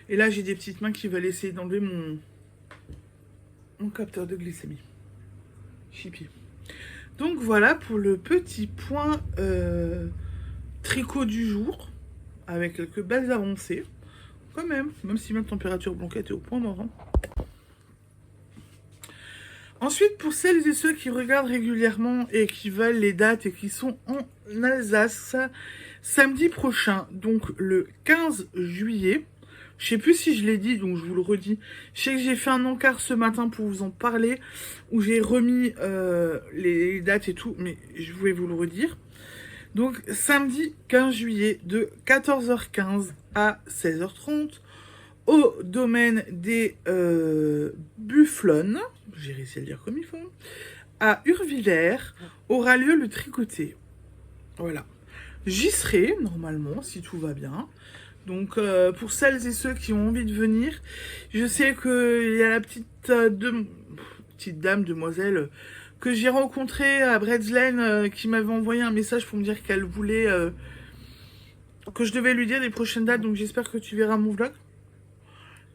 Et là, j'ai des petites mains qui veulent essayer d'enlever mon capteur de glycémie. Chipi. Donc voilà pour le petit point tricot du jour. Avec quelques belles avancées. Quand même. Même si ma température blanquette est au point mort. Hein. Ensuite, pour celles et ceux qui regardent régulièrement et qui veulent les dates et qui sont en Alsace, samedi prochain, donc le 15 juillet, je sais plus si je l'ai dit, donc je vous le redis, je sais que j'ai fait un encart ce matin pour vous en parler, où j'ai remis les dates et tout, mais je voulais vous le redire. Donc samedi 15 juillet de 14h15 à 16h30, au domaine des Bufflonnes, j'ai réussi à le dire comme il faut, à Urvillers, aura lieu le tricoté. Voilà. J'y serai, normalement, si tout va bien. Donc, pour celles et ceux qui ont envie de venir, je sais qu'il y a la petite dame, demoiselle, que j'ai rencontrée à Bredslane, qui m'avait envoyé un message pour me dire qu'elle voulait... que je devais lui dire les prochaines dates, donc j'espère que tu verras mon vlog.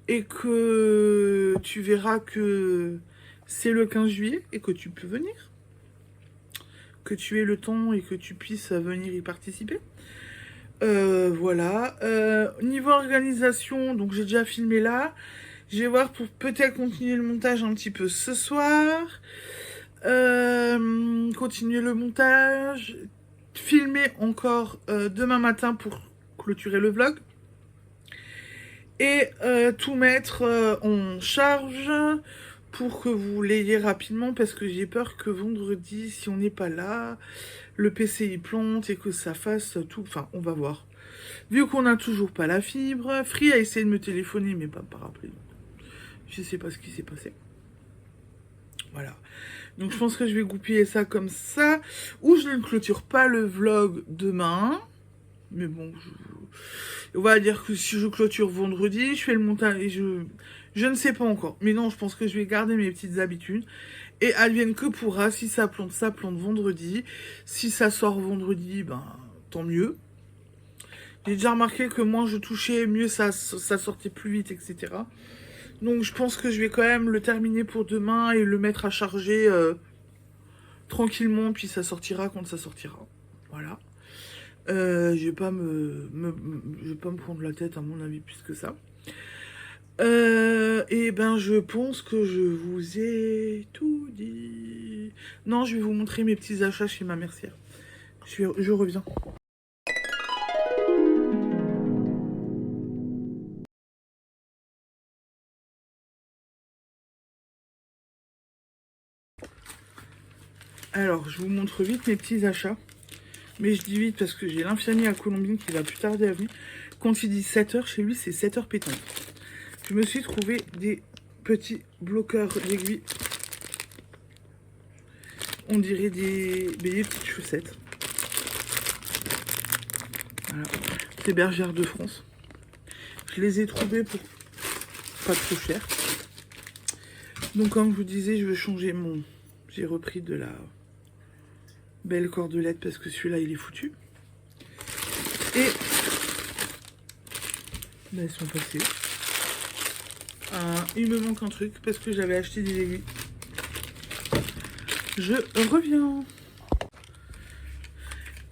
Et que tu verras que c'est le 15 juillet et que tu peux venir. Que tu aies le temps et que tu puisses venir y participer. Voilà. Niveau organisation, donc j'ai déjà filmé là. Je vais voir pour peut-être continuer le montage un petit peu ce soir. Continuer le montage. Filmer encore demain matin pour clôturer le vlog. Et tout mettre en charge pour que vous l'ayez rapidement, parce que j'ai peur que vendredi, si on n'est pas là, le PC il plante et que ça fasse tout. Enfin, on va voir. Vu qu'on n'a toujours pas la fibre, Free a essayé de me téléphoner, mais pas par appeler. Je sais pas ce qui s'est passé. Voilà. Donc je pense que je vais goupiller ça comme ça. Ou je ne clôture pas le vlog demain. Mais bon, on va dire que si je clôture vendredi, je fais le montage et je ne sais pas encore. Mais non, je pense que je vais garder mes petites habitudes. Et advienne que pourra, si ça plante vendredi. Si ça sort vendredi, ben tant mieux. J'ai déjà remarqué que moins je touchais, mieux ça sortait plus vite, etc. Donc je pense que je vais quand même le terminer pour demain et le mettre à charger tranquillement. Puis ça sortira quand ça sortira. Voilà. Je vais pas me prendre la tête à mon avis plus que ça. Et ben je pense que je vous ai tout dit. Non, je vais vous montrer mes petits achats chez ma mercière. Je reviens. Alors, je vous montre vite mes petits achats. Mais je dis vite parce que j'ai l'infirmier à Colombine qui va plus tarder à venir. Quand il dit 7h, chez lui, c'est 7h pétantes. Je me suis trouvé des petits bloqueurs d'aiguilles. On dirait des petites chaussettes. Voilà. C'est Bergère de France. Je les ai trouvés pour pas trop cher. Donc, comme je vous disais, je veux changer mon... J'ai repris de la... belle cordelette parce que celui-là il est foutu. Et ben, elles sont passées. Il me manque un truc parce que j'avais acheté des aiguilles. Je reviens.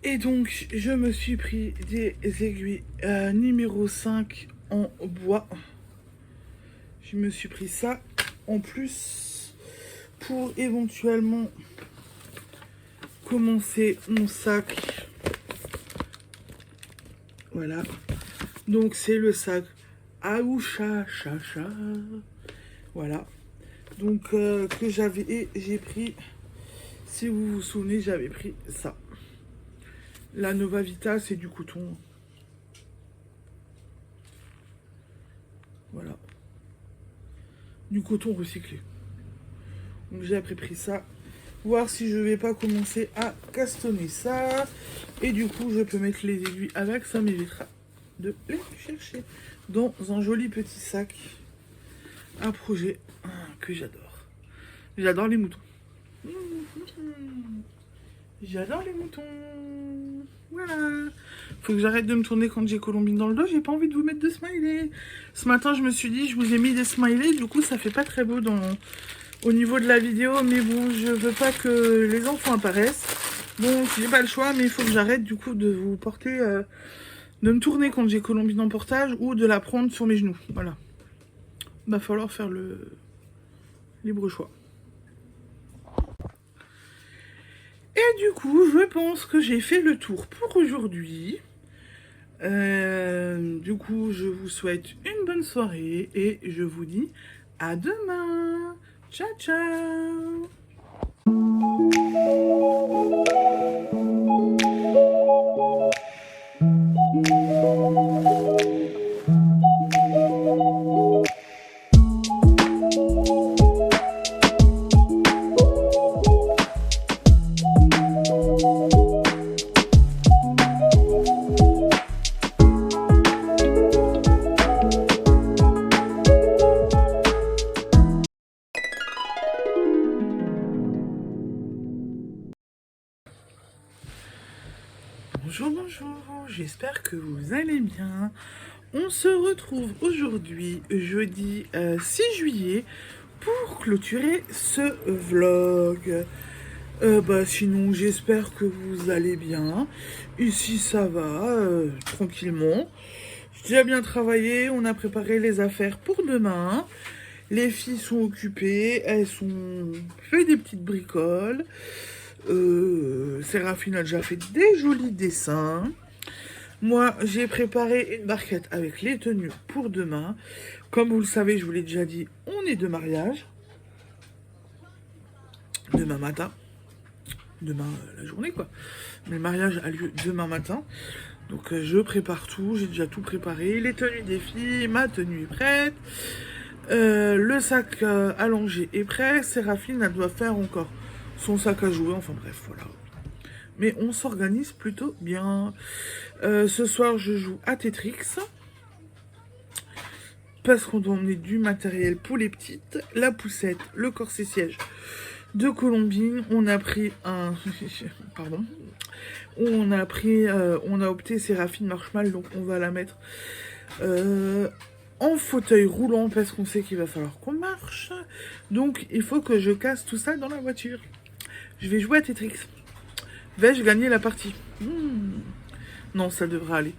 Et donc je me suis pris des aiguilles numéro 5 en bois. Je me suis pris ça en plus pour éventuellement commencer mon sac. Voilà. Donc c'est le sac Aoucha Chacha. Voilà. Donc que j'avais et j'ai pris, si vous vous souvenez, j'avais pris ça. La Nova Vita, c'est du coton. Voilà. du coton recyclé. Donc j'ai après pris ça. Voir si je vais pas commencer à castonner ça. Et du coup, je peux mettre les aiguilles avec. Ça m'évitera de les chercher dans un joli petit sac. Un projet que j'adore. J'adore les moutons. J'adore les moutons. Voilà. Faut que j'arrête de me tourner quand j'ai Colombine dans le dos. J'ai pas envie de vous mettre de smiley. Ce matin, je me suis dit, je vous ai mis des smileys. Du coup, ça fait pas très beau au niveau de la vidéo. Mais bon, je veux pas que les enfants apparaissent. Bon, j'ai pas le choix, mais il faut que j'arrête du coup de vous porter... de me tourner quand j'ai Colombine en portage ou de la prendre sur mes genoux. Voilà. Va falloir faire le libre choix. Et du coup, je pense que j'ai fait le tour pour aujourd'hui. Du coup, je vous souhaite une bonne soirée et je vous dis à demain. Ciao, ciao. Bonjour, bonjour, j'espère que vous allez bien. On se retrouve aujourd'hui, jeudi 6 juillet, pour clôturer ce vlog. Sinon, j'espère que vous allez bien. Ici, ça va, tranquillement. J'ai bien travaillé, on a préparé les affaires pour demain. Les filles sont occupées, elles sont fait des petites bricoles. Séraphine a déjà fait des jolis dessins. Moi, j'ai préparé une barquette avec les tenues pour demain. Comme vous le savez, je vous l'ai déjà dit, on est de mariage. Demain matin. Demain, la journée, quoi. Mais le mariage a lieu demain matin. Donc, je prépare tout. J'ai déjà tout préparé. Les tenues des filles, ma tenue est prête. Le sac allongé est prêt. Séraphine, elle doit faire encore son sac à jouer, enfin bref, voilà. Mais on s'organise plutôt bien. Ce soir, je joue à Tetris. Parce qu'on doit emmener du matériel pour les petites. La poussette, le corset siège de Colombine. On a pris un... Pardon. On a opté Séraphine Marshmallow, donc on va la mettre en fauteuil roulant parce qu'on sait qu'il va falloir qu'on marche. Donc, il faut que je casse tout ça dans la voiture. Je vais jouer à Tetris. Vais-je gagner la partie? Non, ça devrait aller.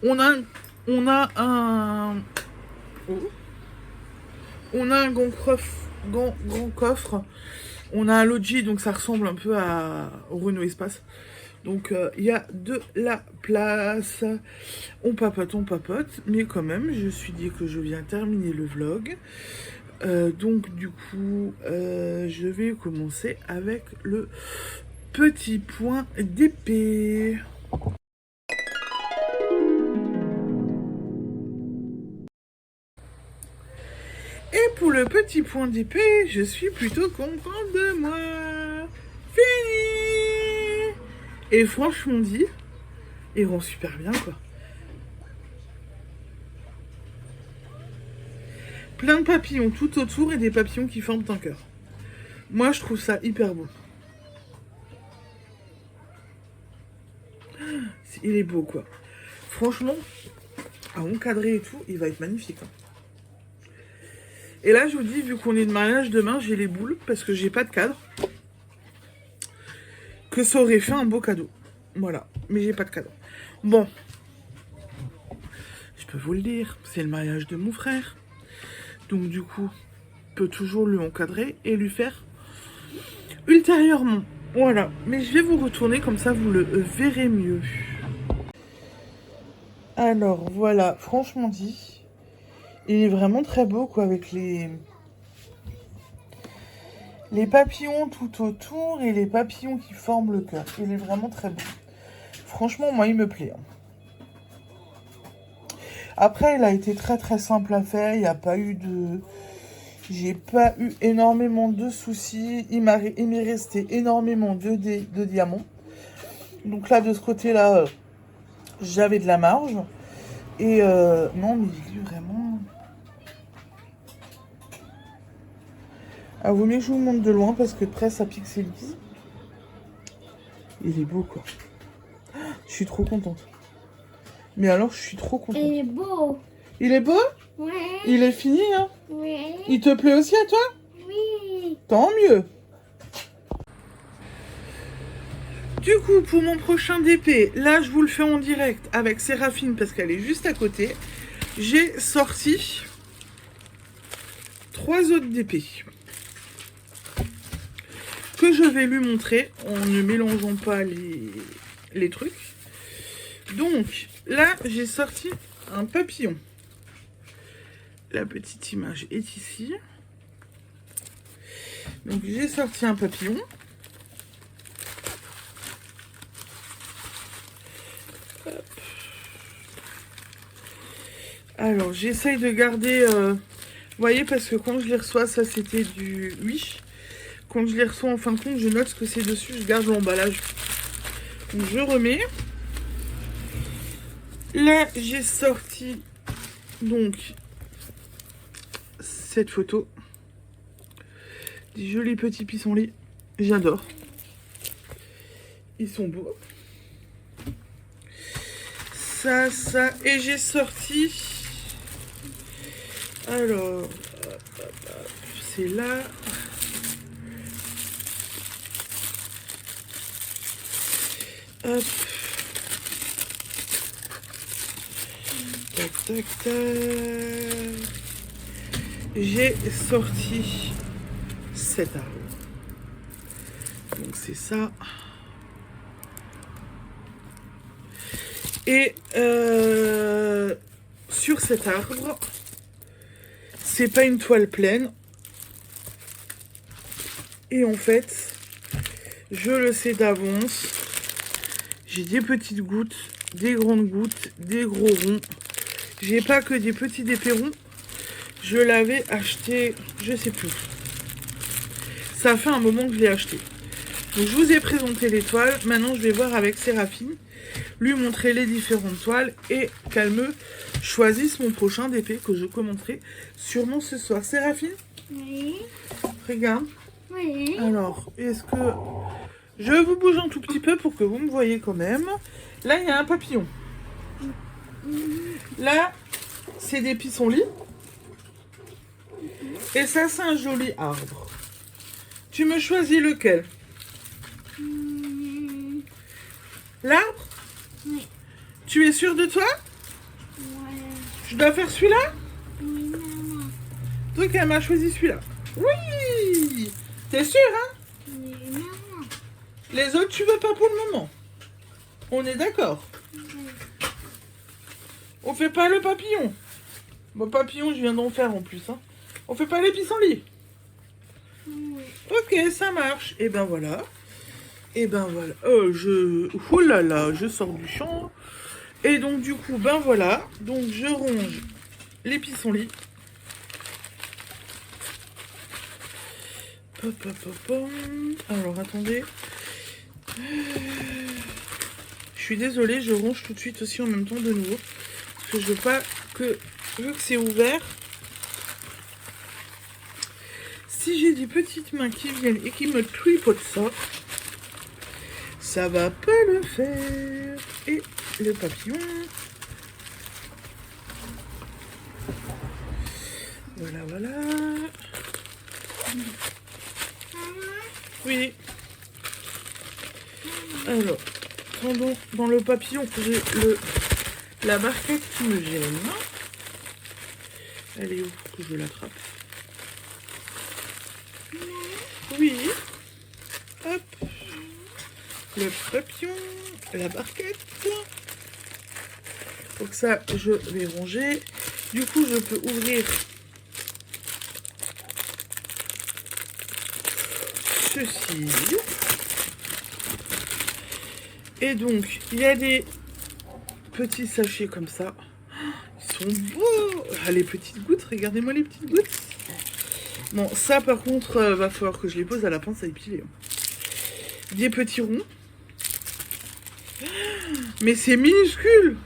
On a un... Oh. On a un grand coffre. On a un logis, donc ça ressemble un peu au Renault Espace. Donc, il y a de la place. On papote. Mais quand même, je me suis dit que je viens terminer le vlog. Donc du coup, je vais commencer avec le petit point d'épée. Et pour le petit point d'épée, je suis plutôt contente de moi. Fini. Et franchement dit, il rend super bien, quoi. Plein de papillons tout autour et des papillons qui forment un cœur. Moi, je trouve ça hyper beau. Il est beau, quoi. Franchement, à encadrer et tout, il va être magnifique. Hein. Et là, je vous dis, vu qu'on est de mariage, demain, j'ai les boules parce que j'ai pas de cadre. Que ça aurait fait un beau cadeau. Voilà. Mais j'ai pas de cadre. Bon. Je peux vous le dire, c'est le mariage de mon frère. Donc du coup, je peux toujours lui encadrer et lui faire ultérieurement. Voilà, mais je vais vous retourner comme ça vous le verrez mieux. Alors voilà, franchement dit, il est vraiment très beau quoi avec les papillons tout autour et les papillons qui forment le cœur. Il est vraiment très beau. Franchement, moi il me plaît. Hein. Après, il a été très très simple à faire, il n'y a pas eu J'ai pas eu énormément de soucis. Il m'est resté énormément de diamants. Donc là, de ce côté-là, j'avais de la marge. Et non, mais il est vraiment... Ah, vaut mieux que je vous montre de loin parce que de près, ça pixelise. Il est beau, quoi. Je suis trop contente. Mais alors, je suis trop contente. Il est beau. Il est beau? Ouais. Il est fini, hein? Oui. Il te plaît aussi à toi? Oui. Tant mieux. Du coup, pour mon prochain DP, là, je vous le fais en direct avec Séraphine parce qu'elle est juste à côté. J'ai sorti 3 autres DP que je vais lui montrer en ne mélangeant pas les trucs. Donc, là, j'ai sorti un papillon. La petite image est ici. Donc, j'ai sorti un papillon. Hop. Alors, j'essaye de garder... vous voyez, parce que quand je les reçois, ça, c'était du Wish. Quand je les reçois, en fin de compte, je note ce que c'est dessus. Je garde l'emballage. Donc, je remets. Là, j'ai sorti... Donc... cette photo. Des jolis petits pissenlits. J'adore. Ils sont beaux. Ça. Et j'ai sorti... Alors... c'est là. Hop. Tac, tac, tac. J'ai sorti cet arbre. Donc c'est ça. Et sur cet arbre, c'est pas une toile pleine. Et en fait, je le sais d'avance. J'ai des petites gouttes, des grandes gouttes, des gros ronds. J'ai pas que des petits épérons. Je l'avais acheté, je sais plus. Ça fait un moment que je l'ai acheté. Donc je vous ai présenté les toiles. Maintenant je vais voir avec Séraphine, lui montrer les différentes toiles et qu'elle me choisisse mon prochain DP que je commenterai sûrement ce soir. Séraphine? Oui. Regarde. Oui. Alors, est-ce que... Je vous bouge un tout petit peu pour que vous me voyez quand même. Là, il y a un papillon. Là, c'est des pissenlits. Et ça, c'est un joli arbre. Tu me choisis lequel? L'arbre? Oui. Tu es sûr de toi? Ouais. Je dois faire celui-là? Oui, maman. Donc, elle m'a choisi celui-là. Oui! T'es sûr, hein? Oui, maman. Les autres, tu veux pas pour le moment. On est d'accord? On fait pas le papillon. Bon, papillon, je viens d'en faire en plus, hein. On fait pas les pissenlits. Oui. Ok, ça marche. Et ben voilà. Et ben voilà. Oh là là, je sors du champ. Et donc du coup, ben voilà. Donc je ronge les pissenlits. Pop, pop, pop, pop. Alors attendez. Je suis désolée, je ronge tout de suite aussi en même temps de nouveau. Parce que je veux pas que... Vu que c'est ouvert... Si j'ai des petites mains qui viennent et qui me tripotent ça, ça va pas le faire. Et le papillon. Voilà, voilà. Oui. Alors, pendant dans le papillon, j'ai la barquette qui me gêne. Elle est où que je l'attrape? Oui. Hop. Le papillon, la barquette. Donc ça, je vais ranger. Du coup, je peux ouvrir ceci. Et donc, il y a des petits sachets comme ça. Ils sont beaux. Ah, les petites gouttes, regardez-moi les petites gouttes. Bon, ça par contre, va falloir que je les pose à la pince à épiler. Des petits ronds. Mais c'est minuscule.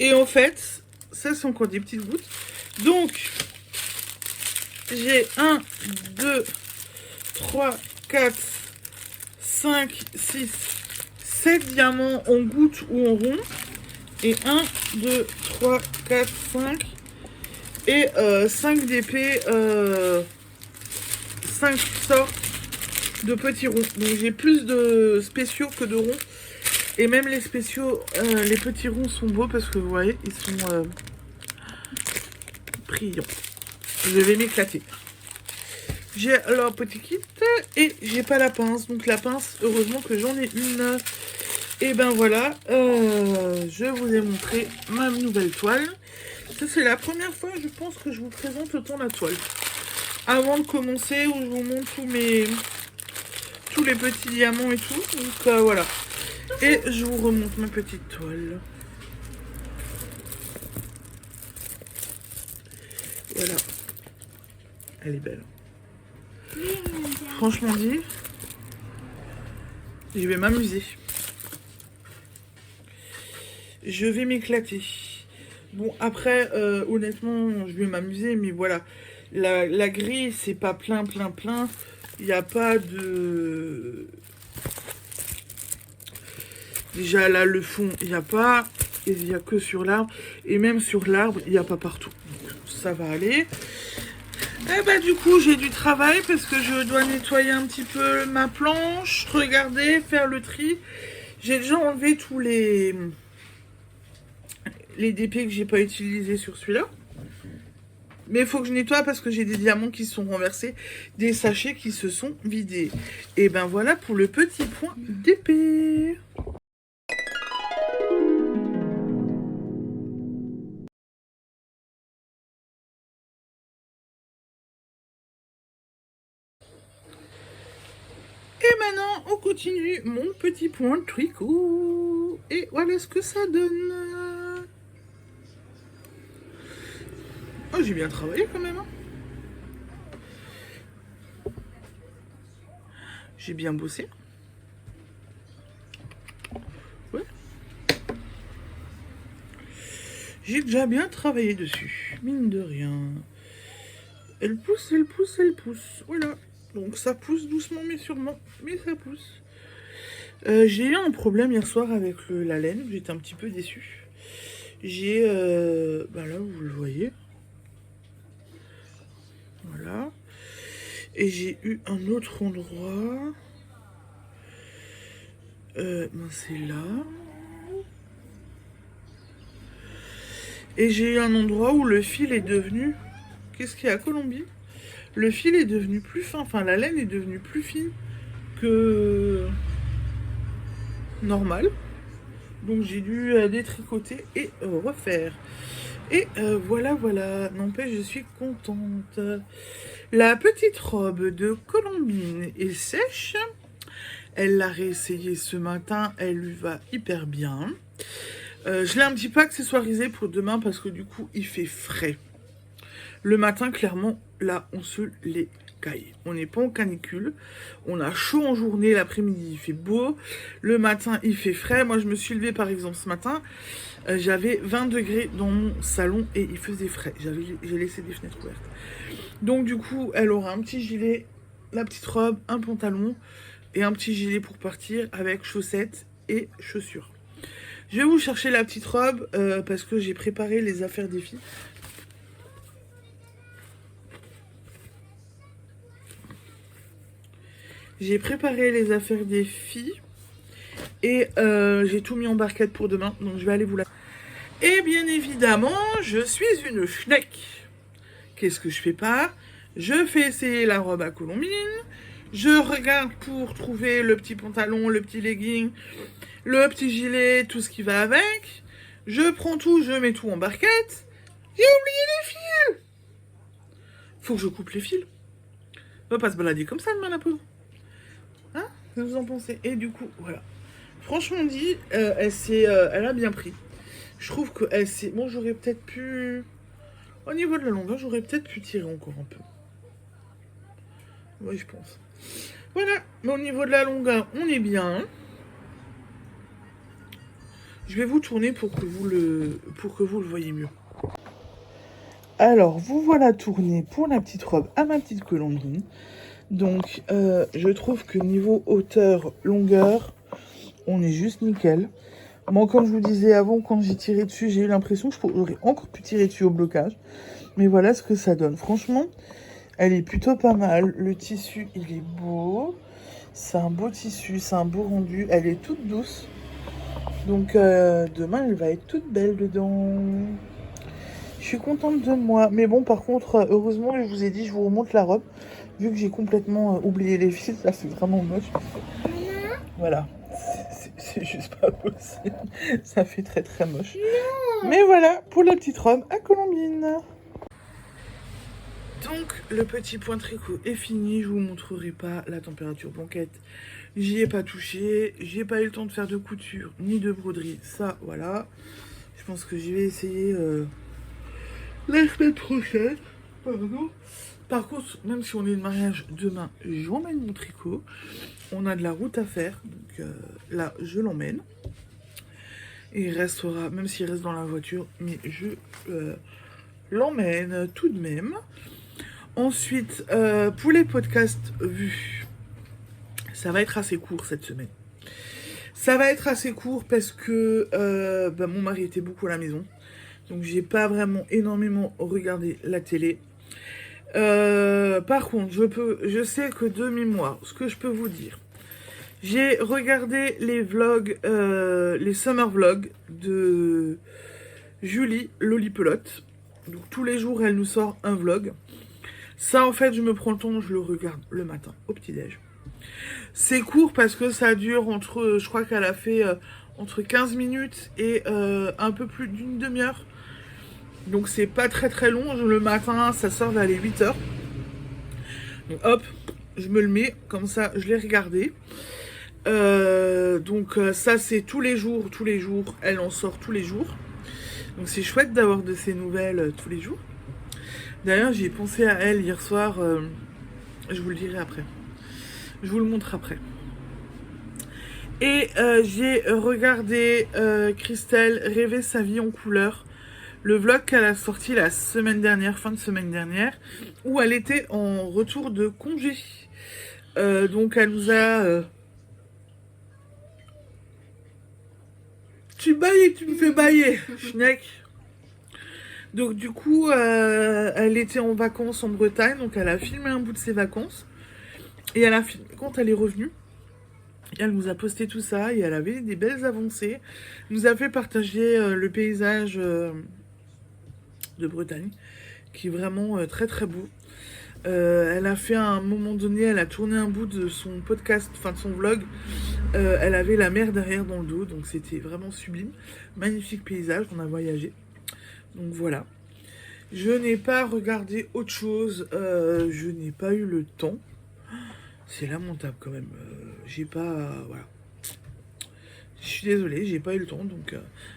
Et en fait, ça sont encore des petites gouttes. Donc, j'ai 1, 2, 3, 4, 5, 6, 7 diamants en gouttes ou en rond. Et 1, 2, 3, 4, 5. Et 5 d'épées. 5 sortes de petits ronds. Donc j'ai plus de spéciaux que de ronds. Et même les spéciaux, les petits ronds sont beaux parce que vous voyez, ils sont brillants. Je vais m'éclater. J'ai leur petit kit et j'ai pas la pince. Donc la pince, heureusement que j'en ai une. Et ben voilà, je vous ai montré ma nouvelle toile. Ça c'est la première fois, je pense, que je vous présente autant la toile. Avant de commencer, où je vous montre tous les petits diamants et tout. Donc voilà. Et je vous remonte ma petite toile. Voilà. Elle est belle. Franchement dit, je vais m'amuser. Je vais m'éclater. Bon, après, honnêtement, je vais m'amuser, mais voilà. La grille, c'est pas plein. Il n'y a pas de... Déjà, là, le fond, il n'y a pas. Il n'y a que sur l'arbre. Et même sur l'arbre, il n'y a pas partout. Donc, ça va aller. Et bah, du coup, j'ai du travail parce que je dois nettoyer un petit peu ma planche, regarder, faire le tri. J'ai déjà enlevé tous les DP que j'ai pas utilisés sur celui-là. Mais il faut que je nettoie parce que j'ai des diamants qui sont renversés, des sachets qui se sont vidés. Et ben voilà pour le petit point d'épée. Et maintenant, on continue mon petit point de tricot. Et voilà ce que ça donne. Oh, j'ai bien travaillé quand même. Hein. J'ai bien bossé. Ouais. J'ai déjà bien travaillé dessus. Mine de rien. Elle pousse. Voilà. Donc ça pousse doucement mais sûrement. Mais ça pousse. J'ai eu un problème hier soir avec la laine. J'étais un petit peu déçue. J'ai... bah là, vous le voyez. Voilà. Et j'ai eu un autre endroit. Ben c'est là. Et j'ai eu un endroit où le fil est devenu... Qu'est-ce qu'il y a, Colombie? Le fil est devenu plus fin. Enfin, la laine est devenue plus fine que... normal. Donc j'ai dû détricoter et refaire. Et voilà. N'empêche, je suis contente. La petite robe de Colombine est sèche. Elle l'a réessayée ce matin. Elle lui va hyper bien. Je l'ai un petit peu accessoirisée pour demain parce que du coup, il fait frais. Le matin, clairement, là, on se les caille. On n'est pas en canicule. On a chaud en journée. L'après-midi, il fait beau. Le matin, il fait frais. Moi, je me suis levée, par exemple, ce matin. J'avais 20 degrés dans mon salon et il faisait frais. J'ai laissé des fenêtres ouvertes. Donc, du coup, elle aura un petit gilet, la petite robe, un pantalon et un petit gilet pour partir avec chaussettes et chaussures. Je vais vous chercher la petite robe parce que j'ai préparé les affaires des filles. J'ai préparé les affaires des filles et j'ai tout mis en barquette pour demain. Donc je vais aller vous la... Et bien évidemment, je suis une schneck. Qu'est-ce que je fais pas? Je fais essayer la robe à Colombine. Je regarde pour trouver le petit pantalon, le petit legging, le petit gilet, tout ce qui va avec. Je prends tout, je mets tout en barquette. J'ai oublié les fils. Faut que je coupe les fils. On va pas se balader comme ça demain, la pauvre. Hein? Qu'est-ce que vous en pensez? Et du coup, voilà. Franchement dit, elle a bien pris. Je trouve que c'est... Bon, j'aurais peut-être pu... Au niveau de la longueur, j'aurais peut-être pu tirer encore un peu. Oui, je pense. Voilà, mais au niveau de la longueur, on est bien. Je vais vous tourner pour que vous le voyez mieux. Alors, vous voilà tourné pour la petite robe à ma petite colombine. Donc, je trouve que niveau hauteur, longueur, on est juste nickel. Bon, comme je vous disais avant, quand j'ai tiré dessus, j'ai eu l'impression que j'aurais encore pu tirer dessus au blocage. Mais voilà ce que ça donne. Franchement, elle est plutôt pas mal. Le tissu, il est beau. C'est un beau tissu, c'est un beau rendu. Elle est toute douce. Donc, demain, elle va être toute belle dedans. Je suis contente de moi. Mais bon, par contre, heureusement, je vous ai dit, je vous remonte la robe. Vu que j'ai complètement oublié les fils, ça fait vraiment moche. Voilà. C'est juste pas possible. Ça fait très très moche. Non. Mais voilà, pour la petite robe à Colombine. Donc, le petit point tricot est fini. Je vous montrerai pas la température blanquette. J'y ai pas touché. J'ai pas eu le temps de faire de couture ni de broderie. Ça, voilà. Je pense que je vais essayer la semaine prochaine. Pardon. Par contre, même si on est de mariage demain, j'emmène mon tricot. On a de la route à faire. Donc là, je l'emmène. Et il restera, même s'il reste dans la voiture, mais je l'emmène tout de même. Ensuite, pour les podcasts vus, ça va être assez court cette semaine. Ça va être assez court parce que mon mari était beaucoup à la maison. Donc j'ai pas vraiment énormément regardé la télé. Par contre, je sais que de mémoire, ce que je peux vous dire, j'ai regardé les vlogs, les summer vlogs de Julie Lolipelote. Donc tous les jours, elle nous sort un vlog. Ça, en fait, je me prends le temps, je le regarde le matin au petit-déj. C'est court parce que ça dure entre, je crois qu'elle a fait entre 15 minutes et un peu plus d'une demi-heure. Donc c'est pas très très long. Le matin, ça sort vers les 8h. Donc hop, je me le mets, comme ça, je l'ai regardé. Donc ça, c'est tous les jours, elle en sort tous les jours. Donc c'est chouette d'avoir de ces nouvelles tous les jours. D'ailleurs, j'ai pensé à elle hier soir. Je vous le dirai après. Je vous le montre après. Et j'ai regardé Christelle rêver sa vie en couleur. Le vlog qu'elle a sorti la semaine dernière, fin de semaine dernière, où elle était en retour de congé. Donc elle nous a... Tu bailles et tu me fais bailler, Schneck. Donc du coup, elle était en vacances en Bretagne, donc elle a filmé un bout de ses vacances. Et elle a filmé, quand elle est revenue, elle nous a posté tout ça et elle avait des belles avancées. Elle nous a fait partager le paysage de Bretagne, qui est vraiment très très beau. Elle a fait à un moment donné, elle a tourné un bout de son podcast, enfin de son vlog. Elle avait la mer derrière dans le dos, donc c'était vraiment sublime. Magnifique paysage, on a voyagé. Donc voilà. Je n'ai pas regardé autre chose, je n'ai pas eu le temps. C'est lamentable quand même. J'ai pas... voilà. Je suis désolée, j'ai pas eu le temps, donc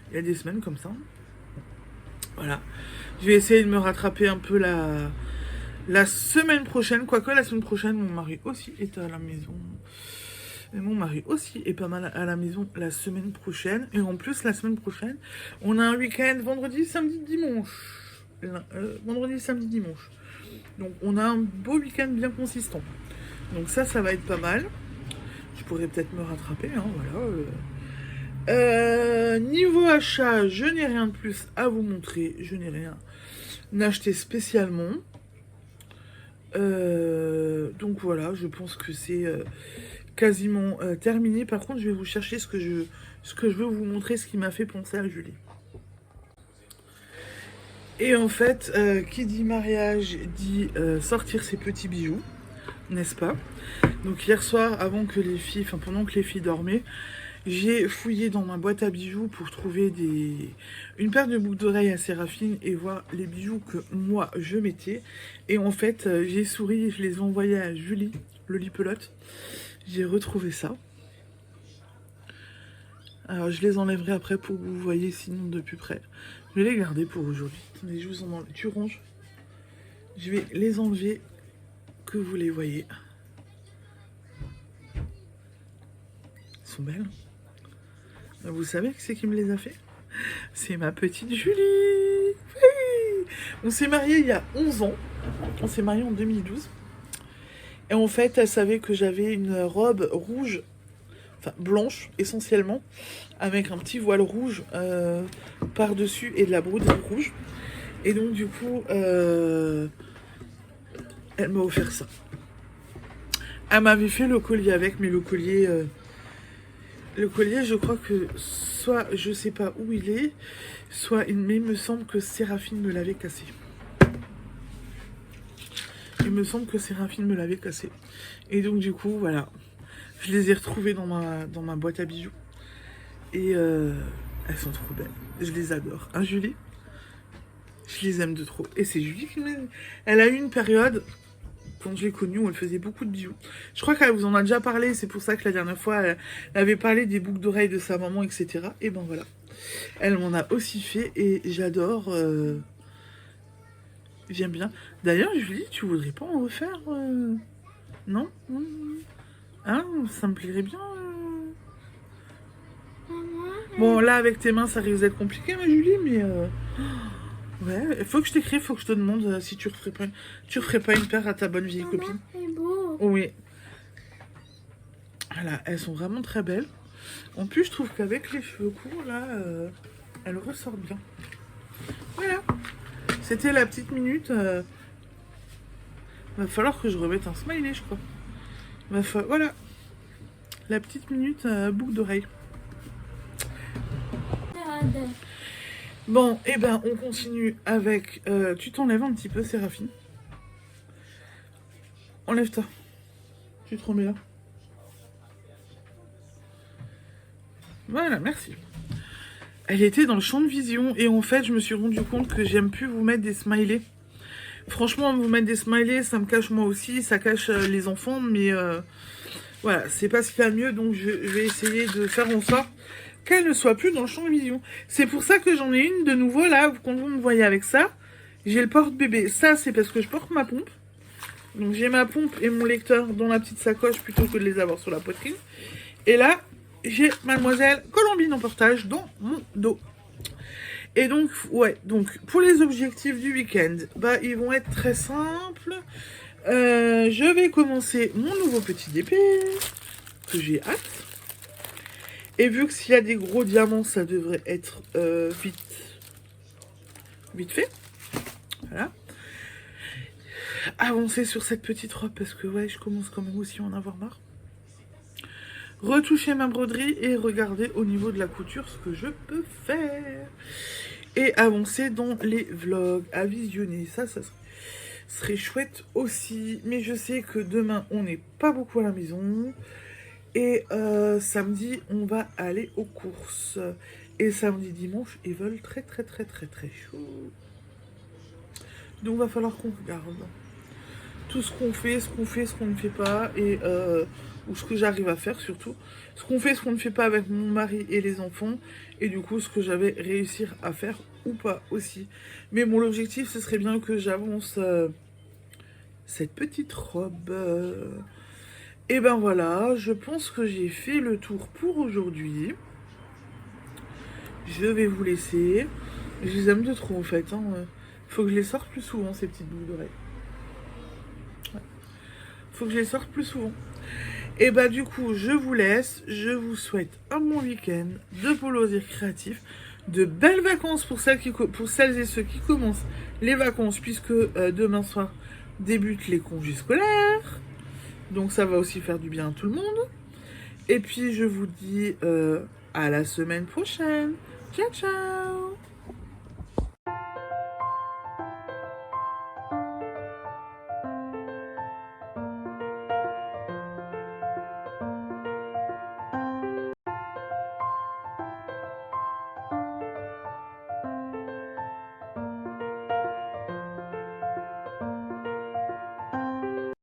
il y a des semaines comme ça. Voilà. Je vais essayer de me rattraper un peu la semaine prochaine. Quoique la semaine prochaine, mon mari aussi est à la maison. Et mon mari aussi est pas mal à la maison la semaine prochaine. Et en plus, la semaine prochaine, on a un week-end vendredi, samedi, dimanche. Vendredi, samedi, dimanche. Donc on a un beau week-end bien consistant. Donc ça va être pas mal. Je pourrais peut-être me rattraper, hein, voilà. Niveau achat, je n'ai rien de plus à vous montrer. Je n'ai rien acheté spécialement. Donc voilà, je pense que c'est quasiment terminé. Par contre, je vais vous chercher ce que je veux vous montrer, ce qui m'a fait penser à Julie. Et en fait, qui dit mariage dit sortir ses petits bijoux, n'est-ce pas? Donc hier soir, pendant que les filles dormaient, j'ai fouillé dans ma boîte à bijoux pour trouver une paire de boucles d'oreilles assez raffines et voir les bijoux que moi je mettais. Et en fait, j'ai souri et je les ai envoyés à Julie, Lolipelote. J'ai retrouvé ça. Alors, je les enlèverai après pour que vous voyez sinon de plus près. Je vais les garder pour aujourd'hui. Attendez, je vous en enlève. Tu ronges. Je vais les enlever, que vous les voyez. Elles sont belles. Vous savez qui c'est qui me les a fait? C'est ma petite Julie. Oui, on s'est mariés il y a 11 ans. On s'est mariés en 2012. Et en fait, elle savait que j'avais une robe rouge, enfin blanche essentiellement, avec un petit voile rouge par-dessus et de la broderie rouge. Et donc du coup, elle m'a offert ça. Elle m'avait fait le collier avec, mais le collier, je crois que soit je sais pas où il est, soit mais il me semble que Séraphine me l'avait cassé. Il me semble que Séraphine me l'avait cassé. Et donc du coup, voilà. Je les ai retrouvées dans ma boîte à bijoux. Et elles sont trop belles. Je les adore. Hein, Julie? Je les aime de trop. Et c'est Julie qui m'a... Elle a eu une période, quand je l'ai connue, où elle faisait beaucoup de bijoux. Je crois qu'elle vous en a déjà parlé. C'est pour ça que la dernière fois, elle avait parlé des boucles d'oreilles de sa maman, etc. Et ben voilà. Elle m'en a aussi fait. Et j'adore... J'aime bien. D'ailleurs, Julie, tu voudrais pas en refaire Non? Hein? Ça me plairait bien. Bon, là, avec tes mains, ça risque d'être compliqué, ma Julie, mais... Ouais, il faut que je t'écrive, faut que je te demande si tu referais pas une paire à ta bonne vieille copine. C'est beau. Oui. Voilà, elles sont vraiment très belles. En plus, je trouve qu'avec les cheveux courts, là, elles ressortent bien. Voilà. C'était la petite minute. Va falloir que je remette un smiley, je crois. Voilà. La petite minute boucle d'oreille. Bon, et ben on continue avec... tu t'enlèves un petit peu, Séraphine. Enlève-toi. Tu te remets là. Voilà, merci. Elle était dans le champ de vision et en fait, je me suis rendu compte que j'aime plus vous mettre des smileys. Franchement, vous mettre des smileys, ça me cache moi aussi, ça cache les enfants, mais voilà, c'est pas ce qu'il y a de mieux, donc je vais essayer de faire en sorte qu'elle ne soit plus dans le champ de vision. C'est pour ça que j'en ai une de nouveau là, quand vous me voyez avec ça, j'ai le porte-bébé. Ça, c'est parce que je porte ma pompe. Donc j'ai ma pompe et mon lecteur dans la petite sacoche plutôt que de les avoir sur la poitrine. Et là, j'ai Mademoiselle Colombine en portage dans mon dos. Et donc, ouais, donc pour les objectifs du week-end, bah ils vont être très simples. Je vais commencer mon nouveau petit DP, que j'ai hâte. Et vu que s'il y a des gros diamants, ça devrait être vite fait. Voilà. Avancer sur cette petite robe parce que ouais, je commence quand même aussi à en avoir marre. Retoucher ma broderie et regarder au niveau de la couture ce que je peux faire. Et avancer dans les vlogs à visionner. Ça serait chouette aussi. Mais je sais que demain, on n'est pas beaucoup à la maison. Et samedi, on va aller aux courses. Et samedi, dimanche, ils veulent très chaud. Donc, va falloir qu'on regarde tout ce qu'on fait, ce qu'on ne fait pas. Et ou ce que j'arrive à faire surtout. Ce qu'on fait, ce qu'on ne fait pas avec mon mari et les enfants. Et du coup, ce que j'avais réussir à faire ou pas aussi. Mais bon, l'objectif, ce serait bien que j'avance cette petite robe. Et ben voilà, je pense que j'ai fait le tour pour aujourd'hui. Je vais vous laisser. Je les aime de trop en fait. Hein. Faut que je les sorte plus souvent, ces petites boucles d'oreilles. Ouais. Faut que je les sorte plus souvent. Et bah du coup, je vous laisse. Je vous souhaite un bon week-end de plaisir créatif, de belles vacances pour celles et ceux qui commencent les vacances, puisque demain soir débutent les congés scolaires. Donc ça va aussi faire du bien à tout le monde. Et puis je vous dis à la semaine prochaine. Ciao ciao.